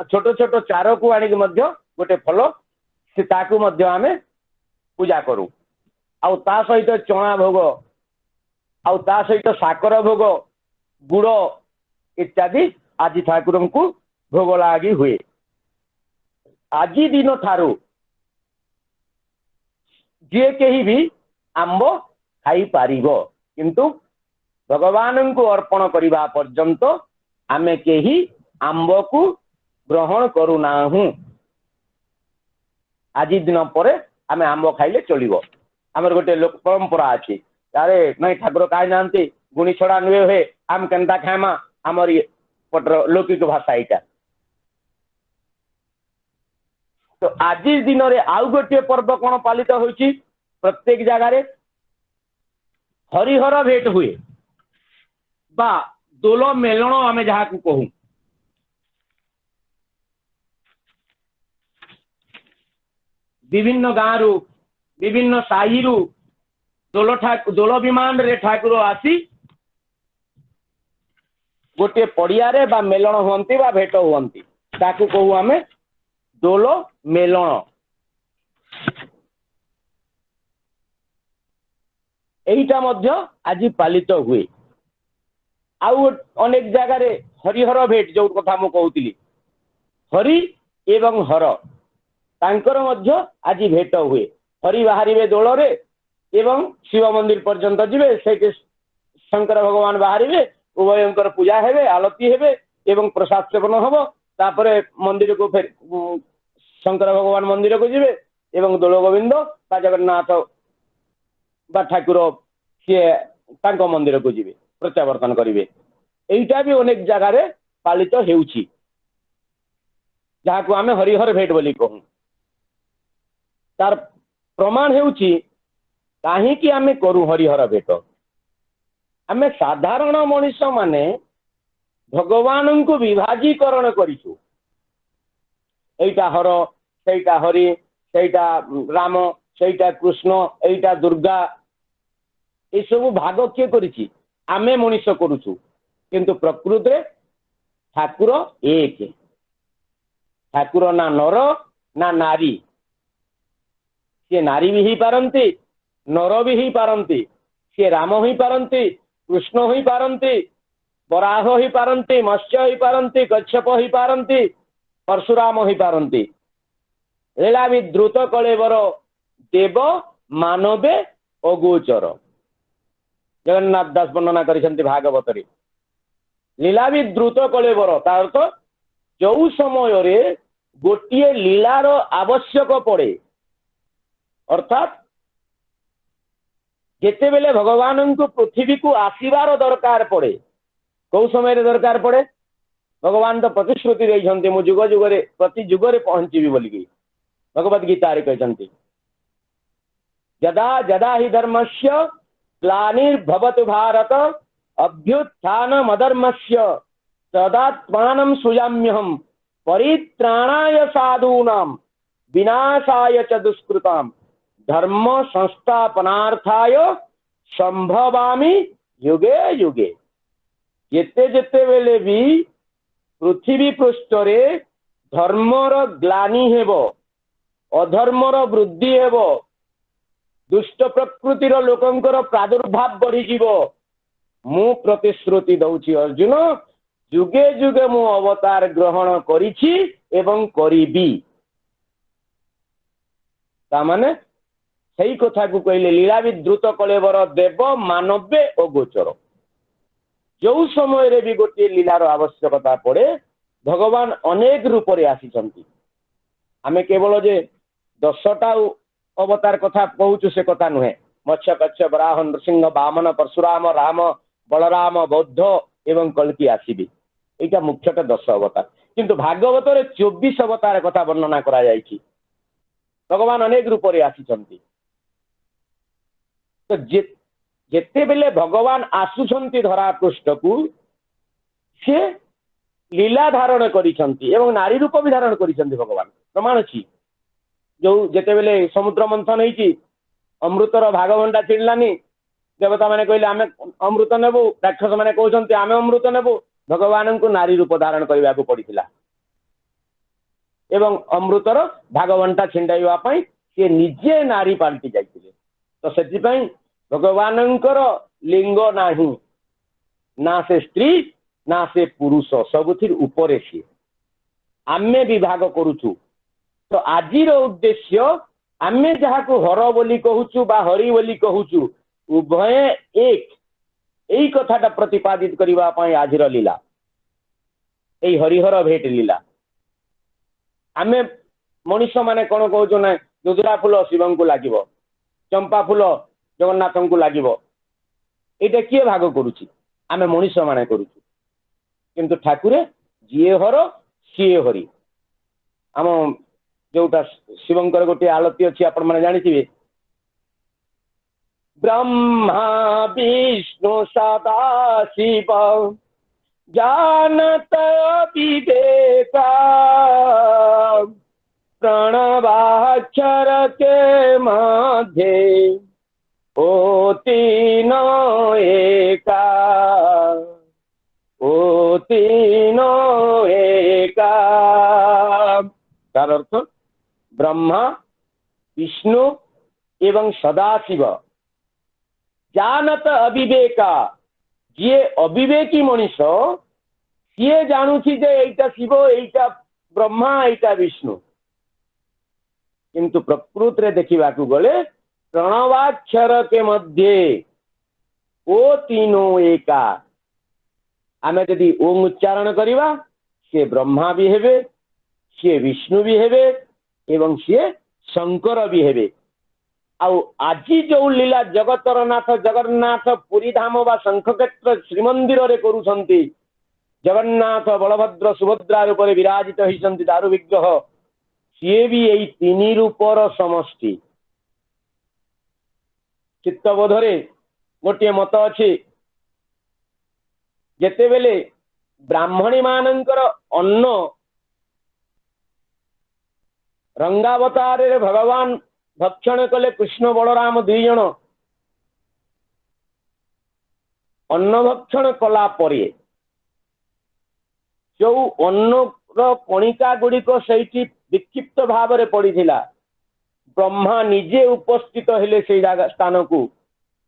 छोट छोट चार को आनिक मध्य गोटे फल से ताकू मध्य आमे पूजा करू। आ ता सहित चना भोग आ ता सहित साकर भोग गुड़ इत्यादि आज ठाकुर को भोग लगी हुए। आज दिन ठारू जे कहीं भी आंब खाई पारिबो किंतु भगवान को अर्पण करिबा पर्यंत आमे केही आंब को ग्रहण करू नाहु। आज दिन पर आमे आंब खाइले चलिबो। हमर गोटे लोक परंपरा अछि अरे नहीं ठाकुर खाई नांती गुणी छड़ा नुए हुए आम केनता खाएमा हमर पटर लौकिक भाषा एटा। तो आज दिन रे आउ गोटे पर्व कोन पालित होइछि प्रत्येक जगह रे हरिहर भेट हुए बा दोल मेलण आमे जहा को कहूं। विभिन्न गाँव विभिन्न साही दोल विमान रे ठाकुर आसी गोटे पड़िया रे बा मेलण हुंती बा भेट हुंती ताकू कहू आमे दोल मेलण। एटा मध्य आज पालित हुए। आउ अनेक जगह रे हरिहर भेट जो कथा मु कहूतिली हरि एवं हर तांकर मध्य आज भेट हुए। हरि बाहरिबे दोल रे एवं शिव मंदिर पर्यंत जिवे से शंकर भगवान बाहरिबे उभयंकर पूजा हेबे आलती हेबे एवं प्रसाद सेवन हबो। तापरे मंदिर को फिर शंकर भगवान मंदिर को जिवे एवं दोल गोविंद बा जगन्नाथ बा ठाकुर सी तांको मंदिर को जिवे प्रत्यावर्तन करिवे। एइटा भी अनेक जगह रे पालित हेउछि जहा को आमे हरिहर भेट बोली कहूं। तार प्रमाण हेउछि काहे कि आमे करू हरिहर भेट। आमे साधारण मनुष्य माने भगवान को विभाजीकरण करिछु। एइटा हर सेइटा हरि सेइटा राम सेइटा कृष्ण एइटा दुर्गा ये सब भाग किए करिछि आमे मनुष्य करूछु। किंतु प्रकृत रे ठाकुर एक ठाकुर ना नर ना नारी सी नारी भी ही पारंती नर भी ही पारंती सी राम ही पारंती कृष्ण ही पारंती बराह ही पारंती मत्स्य ही पारंती कच्छप ही पारंती परशुराम ही पारंती लीला विद्रुत कलेवर देव मानवे अगोचर जगन्नाथ दास वर्णना करिसेंति भागवत रे लीला विद्रुत कलेवर तार अर्थ जो समय रे गोटिए लीलार आवश्यक पड़े अर्थात जेते बेले भगवान को पृथ्वी को आसीबार दरकार पड़े कौ समय दरकार पड़े भगवान तो प्रतिश्रुति देइछन्ति मु जुग जुगरे प्रति जुगरे पहुंचीबी बोलिकी भगवत गीता रे कहछन्ति यदा यदा हि धर्मस्य ग्लानिर्भवतु भारत अभ्युत्थानमधर्मस्य तदात्मानं सृजाम्यहम् परित्राणाय साधूनां विनाशाय च दुष्कृतां धर्म संस्थापनार्थाय संभवामि युगे युगे जेते जेते बेले भी पृथ्वी पृष्ठरे धर्मर ग्लानि हेबो अधर्मर वृद्धि हेबो दुष्ट प्रकृतिर लोकंकर प्रादुर्भाव बढ़ी जीवो मु प्रतिश्रुति दउछि अर्जुन जुगे जुगे मु अवतार ग्रहण करिछि एवं करिबी तामाने सही कथा को कहले लीला विद्रुत कलेवर देव मानवे और गोचर जो समय रे भी गोटे लीलार आवश्यकता पड़े भगवान अनेक रूप रे आसीचंती आमे केवल जे 10टा अवतार कथा कहूचु से कथा नुहे मत्स्य कच्छप वराह नृसिंह वामन परशुराम राम बलराम बौद्ध एवं कल्की आसीबी एटा मुख्यतः 10 अवतार किंतु भागवत रे 24 अवतार कथा वर्णना करा जायछि भगवान अनेक रूप रे आसीचंती तो जेते बेले भगवान आसुछंती धरा पृष्ठ को से लीला धारण करिसंती एवं नारी रूप भी धारण करिसंती भगवान प्रमाण अछि जो जेते बेले समुद्र मंथन होईची अमृतर भागभंडा छिड़लानी देवता माने कहले आमे अमृत नेबो राक्षस माने कहउछंती आमे अमृत नेबो भगवान को नारी रूप धारण करबा को पड़िथिला एवं अमृतर भागभंडा छिंडाइबा पई से निजे नारी पाल्टी जाइथिले तो सेति पई भगवानंकर लिंग नाही ना से स्त्री ना से पुरुष सबुथिर ऊपरे सी आमे विभाग करूछु तो आजिर उद्देश्य आमे जहा को हर बोली कहूछु बा हरि बोली कहूछु उभय एक एई कथाटा प्रतिपादित करिबा पई आजिर लीला एई हरिहर भेट लीला आमे मनुष्य माने कोन कहूछु ना दुदुरा फूल शिवं को लागिबो चंपा फूल जगन्नाथ को लागिबो एटा किए भाग करूची आमे मनुष्य माने करूछु किंतु ठाकुरे जिए हर सीए हरि आम जोटा शिवंकर गोटे आलती अच्छी आपण माने जानिथिबे ब्रह्मा विष्णु सदा शिव जानत विवेका प्रणवाक्षर के मध्य ओ तीनो एका ओ तीनो एका तार अर्थ ब्रह्मा विष्णु एवं सदाशिव जानत अविवेका जे अविवेकी मनीष सी जानूची जे एटा शिव एटा ब्रह्मा एटा विष्णु किंतु प्रकृत रे देखिबा को गले प्रणवाक्षर के मध्य ओ तीनों एका आमे यदि ओम उच्चारण करिबा से ब्रह्मा भी हेबे से विष्णु भी हेबे एवं से शंकर भी हेबे आउ आजी जो लीला जगतर नाथ जगन्नाथ पुरी धाम बा शंखक्षेत्र श्रीमंदिर रे करूछंती जगन्नाथ बलभद्र सुभद्रा रूप रे विराजित होइछंती दारु विग्रह सी भी यही तीन रूपर समष्टि चित्तबोधरे गोटे मत अच्छी जेते बेले ब्राह्मणी मानकर अन्न रंगावतार रे भगवान भक्षण कले कृष्ण बलराम दुई जन अन्न भक्षण कला परे जो अन्नर कणिका गुड़िक से विक्षिप्त भाव में पड़ा ब्रह्मा निजे उपस्थित हेले से जगह स्थान को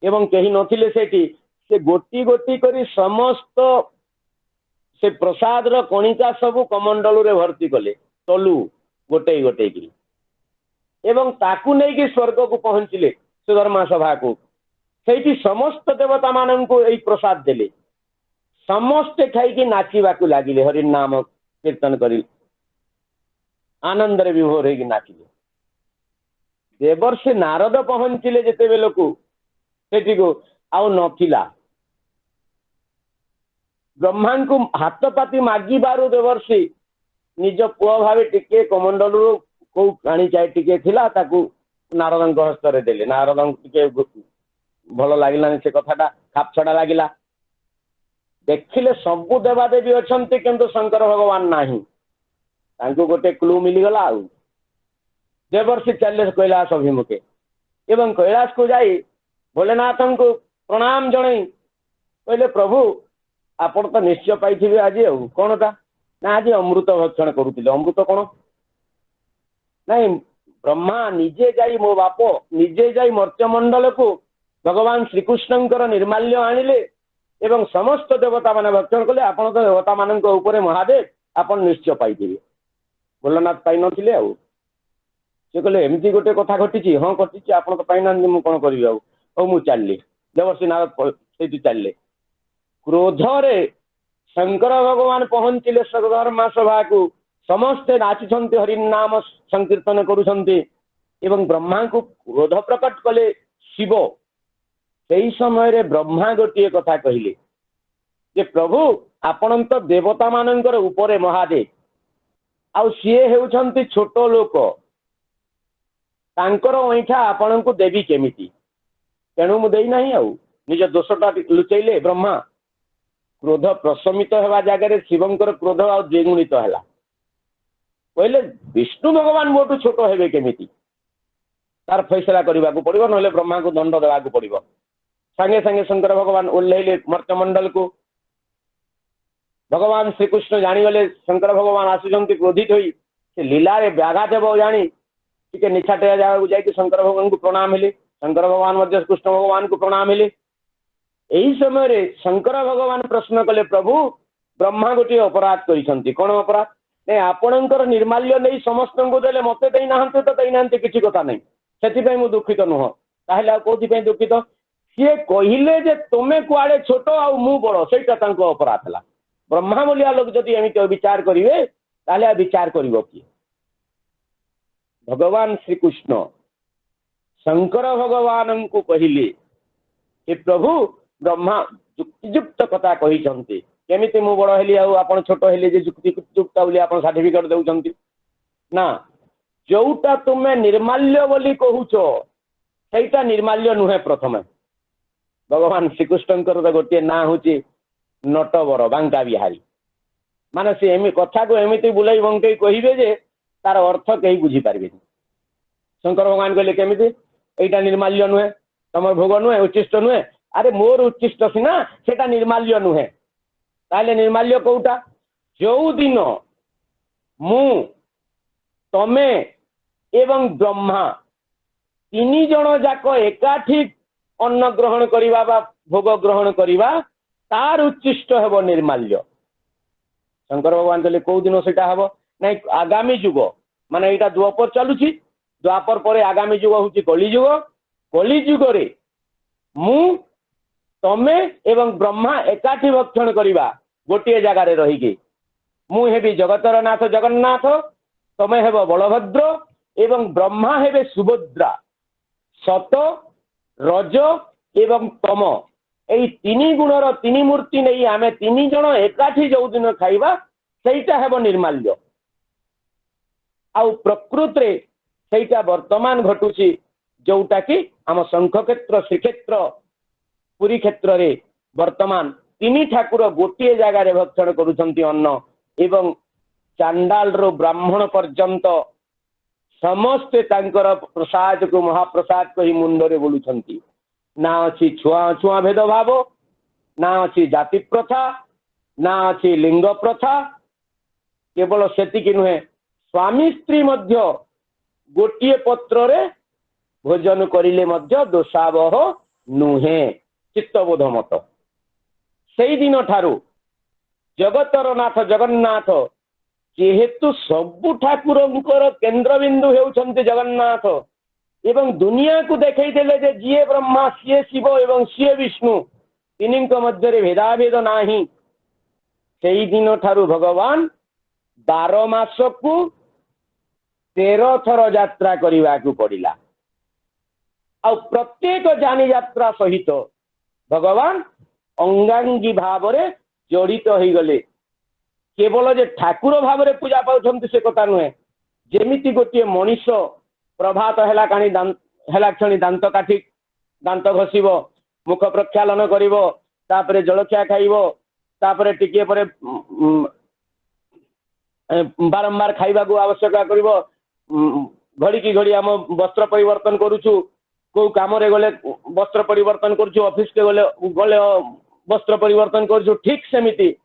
एवं कहीं नथिले से गोटी गोटी करी समस्त से प्रसाद रो कणिका सब कमंडल रे भर्ती कले तलु गोटे गोटे की एवं ताकू नहीं कि स्वर्ग को पहुंचले सुधर्मा सभा को से समस्त देवता मान को यही प्रसाद देले समस्ते खाई नाचवा लगिले हरि नाम कीर्तन कर आनंद रे विभोर हो नाचिले देवर्षि नारद पहुंचले जिते बेल को सेठी को आउ नथिला ब्रह्मा को हाथ पाती मागी बारू देवर्षि निज पुआ भाव टिके कमंडल को पानी चाय टिके थिला ताकू नारद हस्त देले नारद टिके भल लगिलानी से कथाटा खाप छड़ा लगिला देखिले सबु देवादेवी अच्छा किंतु शंकर भगवान नाही तांको गोटे क्लू मिलीगला आउ देवर्षि चले कैलाश अभिमुखे एवं कैलाश को जाई भोलेनाथ को प्रणाम जन कहले प्रभु आपण तो निश्चय पाई आज कौन टा ना आज अमृत भक्षण करुले अमृत कौन नहीं ब्रह्मा निजे जाई मो बाप निजे जाई मर्त्यमंडल को भगवान श्रीकृष्ण निर्माल्य आनिले एवं समस्त देवता माने भक्षण कले आपण तो देवता मान महादेव आपण निश्चय पाई भोलेनाथ पाई नथिले आउ से कहले एमती गोटे कथा घटी हाँ घटी आप तो कौन करी मु चलि देवर्षि नारद से चलले क्रोध रे शंकर भगवान पहुंचले सधर्मा सभा को समस्ते नाचुंट हरिनाम संकीर्तन करुंट ब्रह्मा को क्रोध प्रकट कले शिव से समय रे ब्रह्मा गोटे कथा कहले जे प्रभु आपण तो देवता मानकर उपरे महादेव आउ सीए हेउछंती छोट लोक तांकर ऐठा आपण को देवी केमिति तेणु मु देई नाही आउ निज दोषटा लुचैले ब्रह्मा क्रोध प्रशमित होगा जगह शिवंकर क्रोध आ द्विगुणित है कहले विष्णु भगवान मोटू छोट हेबे केमिति तार फैसला करने को पड़ो ना ब्रह्मा को दंड देवा पड़ो सांगे सांगे शंकर भगवान ओह्लैले मर्त्यमंडल को भगवान श्रीकृष्ण जानीगले शंकर भगवान आसुंच क्रोधित होई से लीला रे व्याघात हेब जानी टिके निछाटिया जगह जाकि शंकर भगवान को प्रणाम हेले शंकर भगवान कृष्ण भगवान को प्रणाम हेले यही समय रे शंकर भगवान प्रश्न कले प्रभु ब्रह्मा गोटे अपराध करिसंती कौन अपराध नहीं आपणकर निर्माल्य नहीं समस्त को देले मते देई नाहंते तो देई नाहंते किछि कथा नहीं सेति मु दुखित नुह ताहले कोथि दुखित सी कहले जे तुमे कुआड़े छोट आ मु बड़ सेटा तांको अपराध हला ब्रह्मा बोलिया लोक जदि एमिति विचार करिवे ताहले विचार करिवो कि भगवान श्री कृष्ण शंकर भगवान को कहले हे प्रभु ब्रह्मा युक्तियुक्त कथा कही केमिति मु बड़ हेली आपण छोट हेली जे युक्तियुक्त बोली आपण सर्टिफिकेट देउछंती ना जोटा तुमे निर्माल्य बोली कहूछ सेटा निर्माल्य नुहे प्रथम भगवान श्रीकृष्णकर तो गोटे ना हूँ नटवर बांका बिहारी माने से एमि कथा को एमिति बुलाई बंकई कहिबे जे तार अर्थ कहीं बुझी पारबे शंकर भगवान कहले केमिति एटा निर्माल्य नुहे तमर भोग नुहे उच्चिष्ट नुहे अरे मोर उच्चिष्ट सीना सेटा निर्माल्य नुहे ताले निर्माल्य कोटा जो दिन मु तमे एवं ब्रह्मा तीन जन जाक एकाठी अन्न ग्रहण करिबा बा भोग ग्रहण करिबा तार उच्चिष्ट हेब निर्माल्य शंकर भगवान कहले कौ दिन सेटा हेब नहीं आगामी युग माने एटा द्वापर चलुची द्वापर पर आगामी युग होची कली युग रे मु तमे एवं ब्रह्मा एकाठी भक्षण करिबा गोटे जगार रही मु हेबी जगतर नाथ जगन्नाथ तमे हेब बलभद्र एवं ब्रह्मा हेबे सुभद्रा सत रज एवं तम यही तीन गुणर तीन मूर्ति नहीं आमे तीन जन एकाठी जो दिन खाइबा सेटा हेब निर्माल्य आउ प्रकृत रे सेटा वर्तमान घटुची जोटा कि आम शंख क्षेत्र श्रीक्षेत्र पुरी क्षेत्र रे वर्तमान तीन ठाकुर गोटे जगार भक्षण करुछंती अन्न एवं चांडाल रो ब्राह्मण पर्यंत समस्ते तांकर प्रसाद को महाप्रसाद कही मुंडरे बोलुछंती ना अच्छी छुआ छुआ भेदभाव ना अच्छी जाति प्रथा ना अच्छी लिंग प्रथा केवल सेतिकी नुहे स्वामी स्त्री मध्य गोटे पत्र रे भोजन करिले मध्य दोषावह नुहे चित्तबोध मत से दिन ठारू जगतर नाथ जगन्नाथ जेहेतु सबु ठाकुरंकर केन्द्रबिंदु हेउछन्ति जगन्नाथ एवं दुनिया को देखैदेले जे जिए ब्रह्मा सीए शिव एवं सीए विष्णु तीनिंक मध्य भेदाभेद नाही सेई दिन ठारू भगवान 12 मास को 13 थर यात्रा करने को पड़िला आ प्रत्येक जानी यात्रा सहित भगवान अंगांगी भाव में जड़ित हो गले केवल जे ठाकुर भाव में पूजा पाउछन्ति से कथा नुहे जेमिति गोटे मनीष प्रभात हैला कानी हैला क्षणी दांत काठी दांत घसीब मुख प्रक्षालन करिवो तापरे जलखिया खाइबो तापरे टिके परे बारंबार खाइबा को आवश्यक करिवो घड़ी की घड़ी आम वस्त्र परिवर्तन करूछु को काम रे गले वस्त्र परिवर्तन करूछु ऑफिस के गले गले वस्त्र परिवर्तन करूछु ठीक सेमिति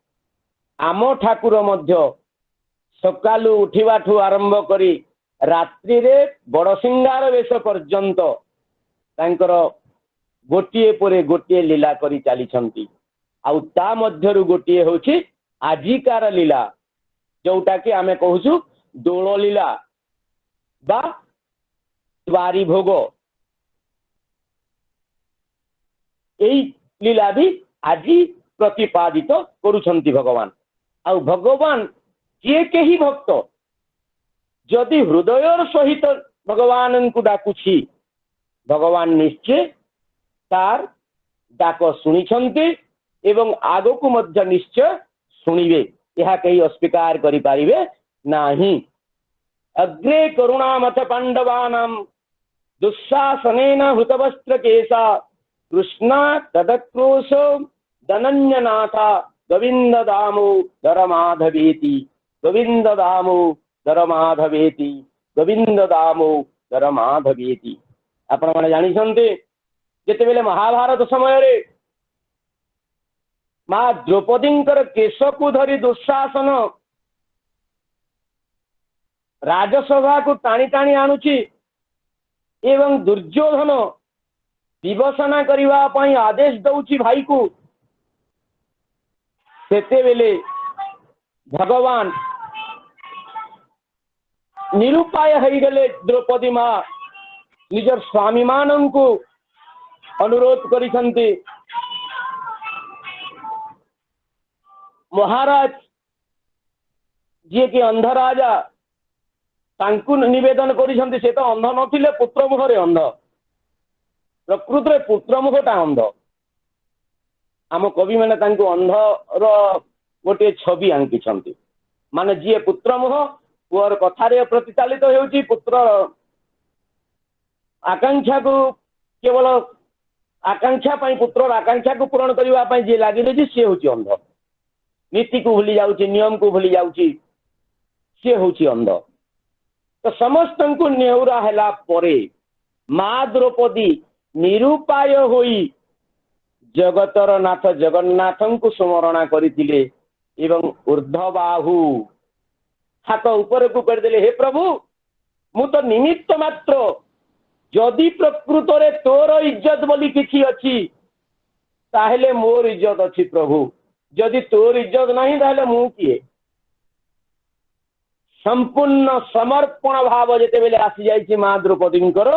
आम ठाकुर मध्य सकालू उठिबाठू आरंभ करी रात्रि रे बड़ सिंगार वेश पर्यंत तांकर गोटिए परे गोटिए लीला करी चलीछंती आउ ता मध्यरु गोटिए होछि आजिकार लीला जोटा कि आमे कहूछु दोल लीला बा द्वारी भोग एई लीला भी आजी प्रतिपादित करूछंती भगवान आउ भगवान जे केही भक्त जदि हृदयर सहित भगवान को डाकुछि भगवान निश्चय तार डाक शुणिछंती एवं आगो को मध्य निश्चय शुणिबे यह कहीं अस्वीकार करि पारिबे नाही अग्रे करुणामथ पांडवानां दुस्साहसेन हृतवस्त्र केशा कृष्णा तदक्रोश धनन्यनाथ गोविंद दामोदर माधवेति गोविंद दामोदर माधवेति गोविंद दामोदर माधवेति आपण माने जानि छन्ते जेते बेले महाभारत समय रे माँ द्रौपदींकर केश को धरी दुस्शासन राजसभा को टाणी टाणी आणुची एवं दुर्योधन विवसना करने पई आदेश दउची भाई को सेते बेले भगवान निरुपाय हो गले द्रौपदी माँ निजर स्वामी मान को अनुरोध करिसंती महाराज जी कि अंध राजा तांकु निवेदन करिसंती से तो अंध नथिले पुत्र मुहरे अंध प्रकृत रे पुत्र मुखटा अंध आम कवि मैंने तांकु अंधर गोटे छवि आंकिछंती माने जी पुत्र मुह पुअर कथारे प्रतिचालित होउची पुत्र आकांक्षा को केवल आकांक्षा पाई पुत्र आकांक्षा को पूरण करबा पाई जे लागि रे सी होउची अंध नीति को भूली जाउची नियम को भूली जाउची सी होउची अंध तो समस्त को नेउरा हैला परे माँ द्रौपदी निरुपाय होई जगतर नाथ जगन्नाथ को स्मरणा करथिले एवं ऊर्ध्वबाहु हाथ ऊपर को करदेले हे प्रभु मु तो निमित्त मात्र जदि प्रकृत रे तोर इज्जत बोली किछि अछि ताहेले मोर इज्जत अछि प्रभु जदि तोर इज्जत नहीं ताहेले मु किए संपूर्ण समर्पण भाव जेते बेले आसी जाइछि माँ द्रौपदींकर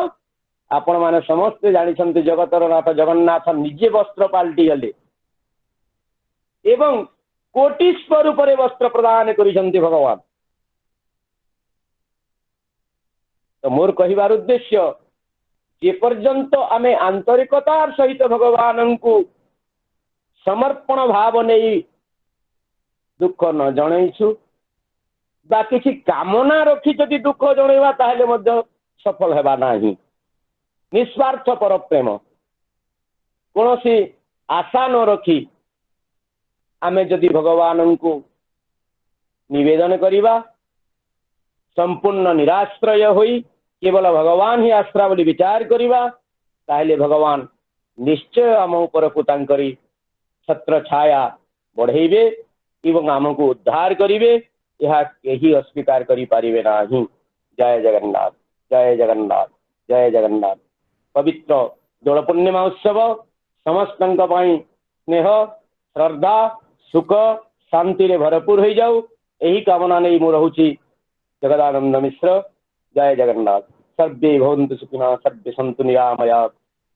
आपण माने समस्त जानिछन्ति जगतर नाथ जगन्नाथ निजे वस्त्र पाल्टी गले एवं कोटि स्वरूप वस्त्र प्रदान करिछन्ति भगवान तो मोर कहिबार उद्देश्य जे पर्यंत आमे आंतरिकतार सहित भगवान को समर्पण भाव नहीं दुख न जनईछु बा किछि कामना रखी जदि दुख जनइबा ताहेले मध्य सफल हेबा नाही निस्वार्थ पर प्रेम कौन सी आशा न रखी आमे जदि भगवान को निवेदन करिबा संपूर्ण निराश्रय होई केवल भगवान ही आश्रा बोली विचार करिबा ताहेले भगवान निश्चय आम ऊपर को तांकरी छत्र छाया बढ़ेबे एवं आमको उद्धार करिवे यह केही अस्वीकार करि पारिबे नाही। जय जगन्नाथ, जय जगन्नाथ, जय जगन्नाथ। पवित्र दोल पूर्णिमा उत्सव समस्तंक पई स्नेह श्रद्धा सुख शांति रे भरपूर हो जाऊ, यही कामना नहीं मु रहूची। जगदानंद मिश्र। जय जगन्नाथ। सर्वे भवन्तु सुखिनः, सर्वे सन्तु निरामयाः,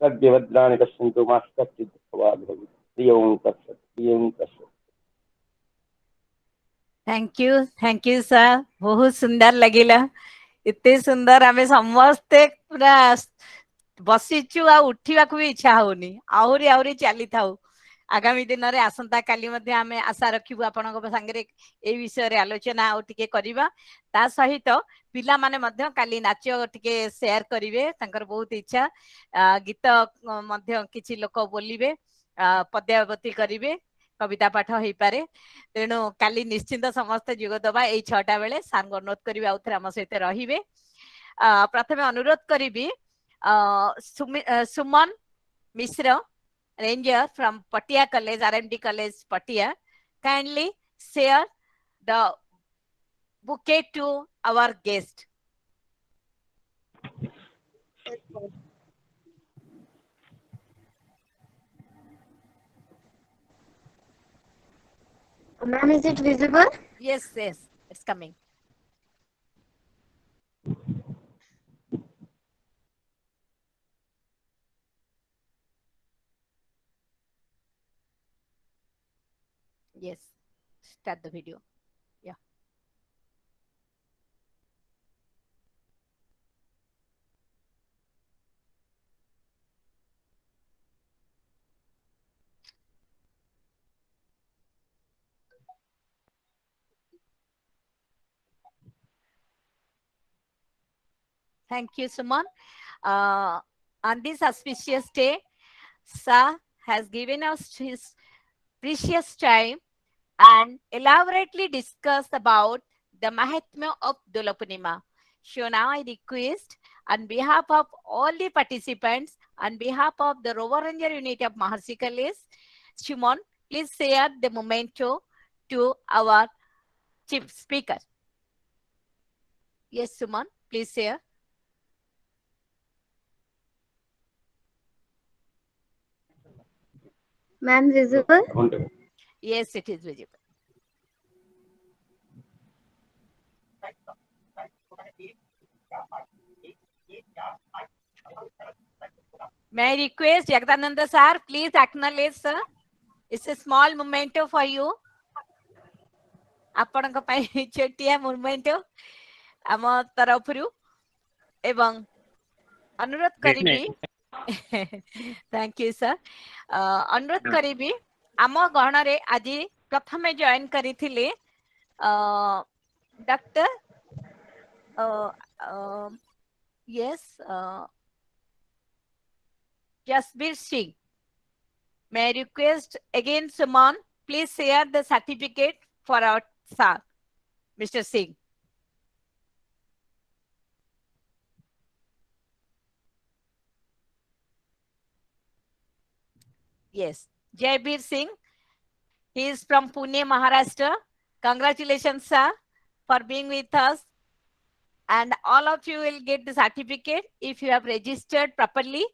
सर्वे भद्राणि पश्यन्तु मा कश्चित् दुःखभाग् भवेत्। हरि ओम तत्सत्, हरि ओम तत्सत्। थैंक यू सर, बहुत सुंदर लगिला। एते सुंदर आमे समस्ते पूरा बसिचु आ उठिबा को भी इच्छा होनी, आहुरी आहुरी चली थाउ। आगामी दिन रे आसंता काली मध्ये आमे आशा रखिबु आपनक संगे ए विषय रे आलोचना आ टिके करिबा। ता सहित पिला माने मध्ये काली नाच्य टिके शेयर करिवे, तांकर बहुत इच्छा। गीत मध्ये किछि लोक बोलिबे, पद्यावती करिवे, कविता पाठ होई पारे। तेणु काली निश्चिंत समस्त जोग दबा एई 6टा बेले सार अनुरोध करिवे आउथरे हम सहित रहिबे। प्रथमे अनुरोध करिबी सुमन मिश्र, ranger from Patia College, RMD College, Patia, kindly share the bouquet to our guest. Ma'am, is it visible? Yes, it's coming. Yes, start the video. Yeah. Thank you, Suman. On this auspicious day, Sa has given us his precious time and elaborately discussed about the Mahatmya of Dola Purnima. So now I request on behalf of all the participants, on behalf of the Rover Ranger unit of Maharshi College, Shumon, please share the memento to our chief speaker. Yes, Suman, please share. Ma'am, visible? Yes, it is visible. May I request Jagadananda sir, please acknowledge, sir. It's a small memento for you. आपणक पई छोटिया memento आम तरफरु एवं अनुरोध करिबी। Thank you sir. अनुरोध करिबी आम गण रे आज प्रथमे जॉइन करिथिले doctor S Jasbir Singh. May I request again, Suman, please share the certificate for our sir, Mr. Singh. Yes, Jaybir Singh. He is from Pune, Maharashtra. Congratulations, sir, for being with us. And all of you will get the certificate if you have registered properly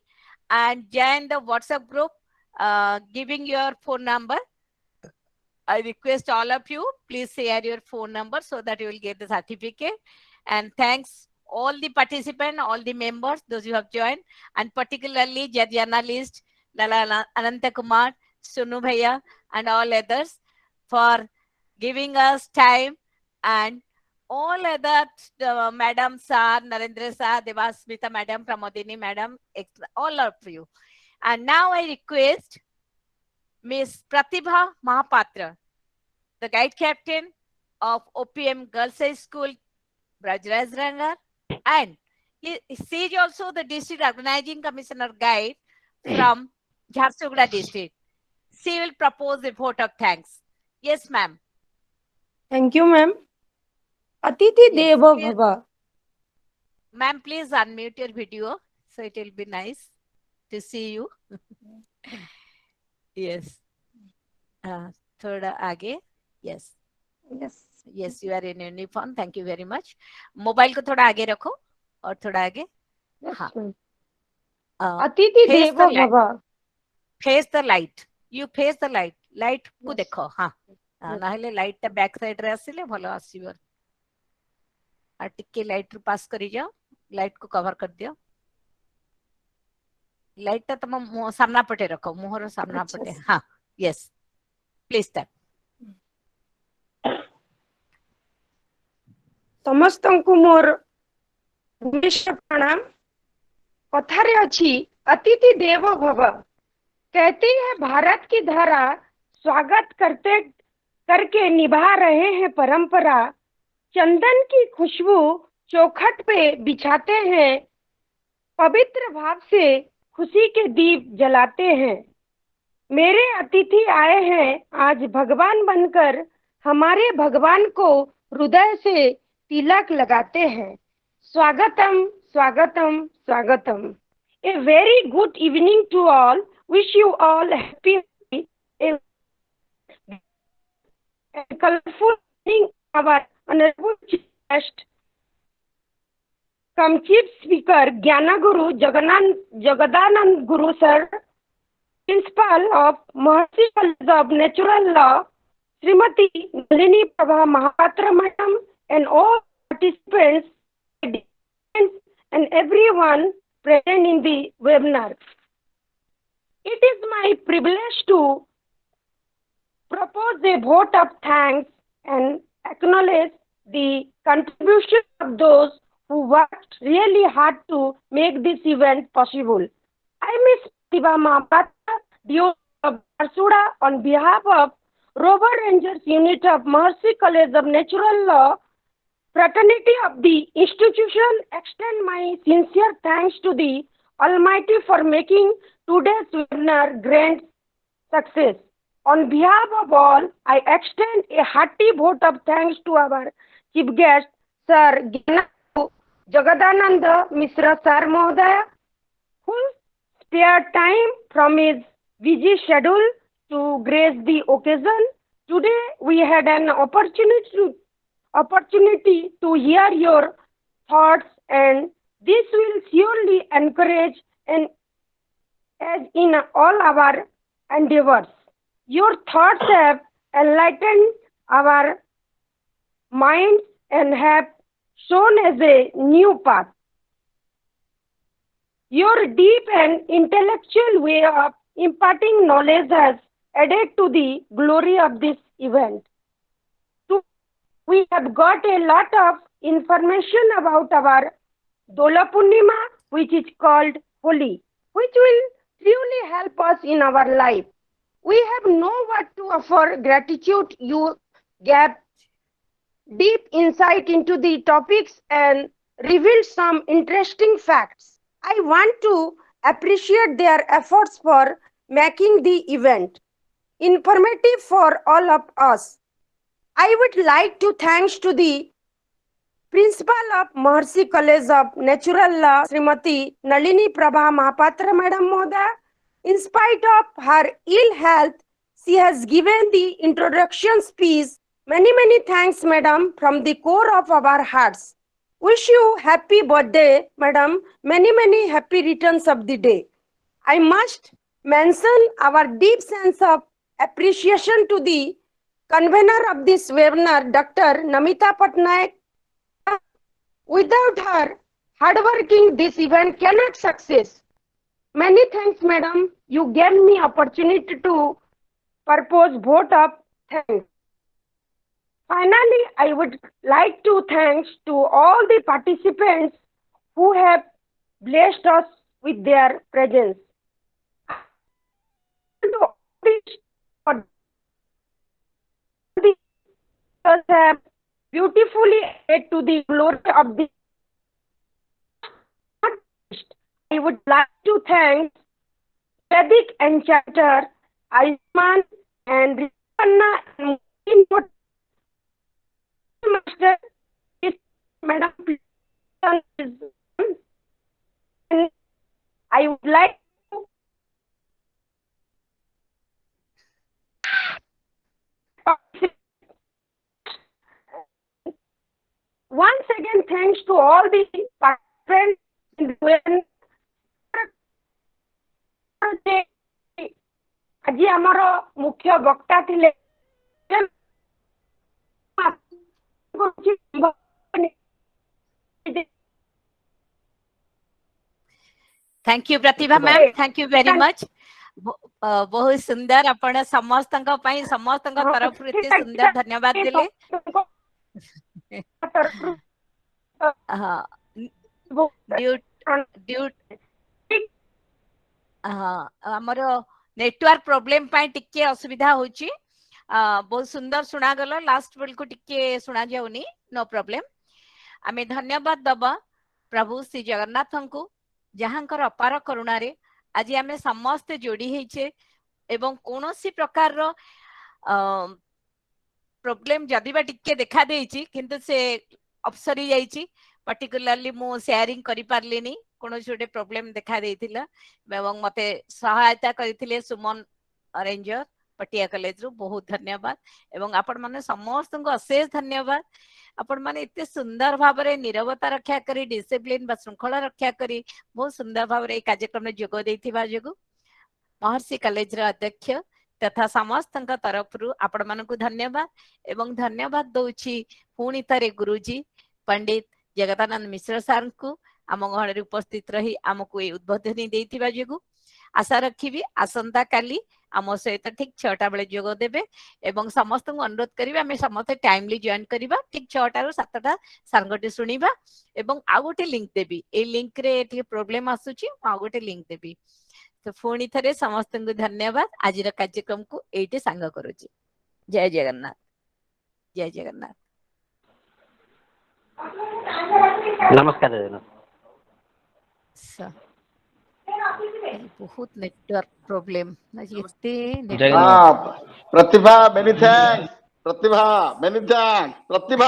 and join the WhatsApp group giving your phone number. I request all of you, please share your phone number so that you will get the certificate. And thanks all the participants, all the members, those who have joined, and particularly journalist Lala Ananta Kumar, Sunu Bhaiya, and all others for giving us time, and all other Madam Sir, Narendra Sir, Devasmita Madam, Pramodini Madam, all of you. And now I request Miss Pratibha Mohapatra, the guide captain of OPM Girls High School, Brajrajnagar, and she is also the district organizing commissioner guide from Jharsuguda district. She will propose a vote of thanks. Yes, ma'am. Thank you, ma'am. Atiti Yes, Devo please. Bhava. Ma'am, please unmute your video so it will be nice to see you. Yes. थोड़ा आगे. Yes. Yes. Yes, you are in uniform. Thank you very much. Mobile को थोड़ा आगे रखो और थोड़ा आगे. Yes, हाँ. ma'am. अतिथि Face देवो the light. भव. Face the light. You face the light. Light को Yes. देखो. हाँ. ना हेले लाइट टा बैक साइड रे आसिले भलो आसीबो. आ टिके लाइट रु पास करी जाओ. लाइट को कवर कर दियो. लाइट टा तम सामना पटे रखो. मुहर सामना अच्छा. पटे. हाँ. Yes. Please step. ସମସ୍ତଙ୍କୁ ମୋର ମିଶ୍ର प्रणाम. कथारे अच्छी अतिथि देवो भव. कहती है भारत की धारा स्वागत करते करके निभा रहे हैं परंपरा. चंदन की खुशबू चौखट पे बिछाते हैं. पवित्र भाव से खुशी के दीप जलाते हैं. मेरे अतिथि आए हैं आज भगवान बनकर. हमारे भगवान को हृदय से तिलक लगाते हैं. स्वागतम स्वागतम स्वागतम. A very good evening to all. Wish you all a happy and colorful evening. Our honorable guest, come chief speaker, Jnana Guru Jagadanand Guru sir, principal of Mahasi College of Natural Law, Srimati NALINI PRAVA MOHAPATRA madam, and all participants and everyone present in the webinar. It is my privilege to propose a vote of thanks and acknowledge the contribution of those who worked really hard to make this event possible. I Miss Pratibha Mahapatra, DO of Barsura, on behalf of Rover Rangers Unit of Mercy College of Natural Law, fraternity of the institution, extend my sincere thanks to the Almighty for making today's webinar grand success. On behalf of all, I extend a hearty vote of thanks to our chief guest, Sir Jagadananda Mishra Sir Mohodaya, who spared time from his busy schedule to grace the occasion. Today, we had an opportunity to hear your thoughts, and this will surely encourage and as in all our endeavors. Your thoughts have enlightened our minds and have shown us a new path. Your deep and intellectual way of imparting knowledge has added to the glory of this event. We have got a lot of information about our Dola Purnima, which is called Holi, which will truly help us in our life. We have no word to offer gratitude. You gave deep insight into the topics and revealed some interesting facts. I want to appreciate their efforts for making the event informative for all of us. I would like to thanks to the Principal of Mahasi College of Natural Law, Srimati NALINI PRAVA MOHAPATRA Madam Mohoda. In spite of her ill health, she has given the introduction speech. Many thanks, Madam, from the core of our hearts. Wish you happy birthday, Madam. Many happy returns of the day. I must mention our deep sense of appreciation to the convener of this webinar, Dr. Namita PATTANAIK. Without her hard working, this event cannot success. Many thanks, madam. You gave me opportunity to propose vote of thanks. Finally, I would like to thanks to all the participants who have blessed us with their presence. Have beautifully added to the glory of the. I would like to thank Vedic enchanter AYUSMAN and RICHIPARNA and Master Madam. And I would like to again thanks to all the participants. आज आमर मुख्य वक्ता थिले thank you Pratibha ma'am, thank you very much. बहुत सुंदर, आपण समस्त तरफ एते सुंदर धन्यवाद दिले। हाँ, हमर नेटवर्क प्रॉब्लम पाई टिके असुविधा होची। बहुत सुंदर सुना गला, लास्ट बेल को टिके सुना जाउनी, नो प्रॉब्लम। आमे धन्यवाद दबा प्रभु श्री जगन्नाथ को, जहांकर अपार करुणा रे आज आमे समस्त जोड़ी हेचे एवं कोनोसी प्रकार रो प्रॉब्लम जदि बा टिके देखा देइची किंतु से अफसरी जाइची। पर्टिकुलरली मु शेयरिंग करि पारलिनी, कोनोसी गोटे प्रॉब्लम देखा देइथिला एवं मते सहायता करिथिले सुमन अरेंजर पटिया कॉलेज रु। बहुत धन्यवाद एवं आपण माने समस्त को अशेष धन्यवाद। आपण माने इतने सुंदर भाव में निरवता रक्षा करी, डिसिप्लिन बा श्रृंखला रक्षा करी बहुत सुंदर भाव में कार्यक्रम में जोग देथिबा जोगु महर्षि कॉलेज रा अध्यक्ष तथा समस्त तरफ रु आपण मानकु धन्यवाद एवं धन्यवाद दउछि पुणी थरे गुरुजी पंडित जगदानंद मिश्र सर को आम घर उपस्थित रही आमको ये उद्बोधनी देथिबा जोगु। आशा रखी आसंता काली आम सहित ठीक 6टा बेले जोग देबे एवं समस्त को अनुरोध करिबा आमे समस्त टाइमली जॉइन करिबा। ठीक 6टा रु 7टा सांगटे सुनिबा एवं आ गोटे लिंक देबी, ए लिंक रे एठी प्रॉब्लम आसुची, आ गोटे लिंक देबी। तो पुणी थरे समस्त को धन्यवाद। आज कार्यक्रम को एठी सांग करूची। जय जगन्नाथ, जय जगन्नाथ। नमस्कार। बहुत नेटवर्क प्रॉब्लम प्रतिभा मेनी थैंक्स, प्रतिभा मेनी थैंक्स, प्रतिभा।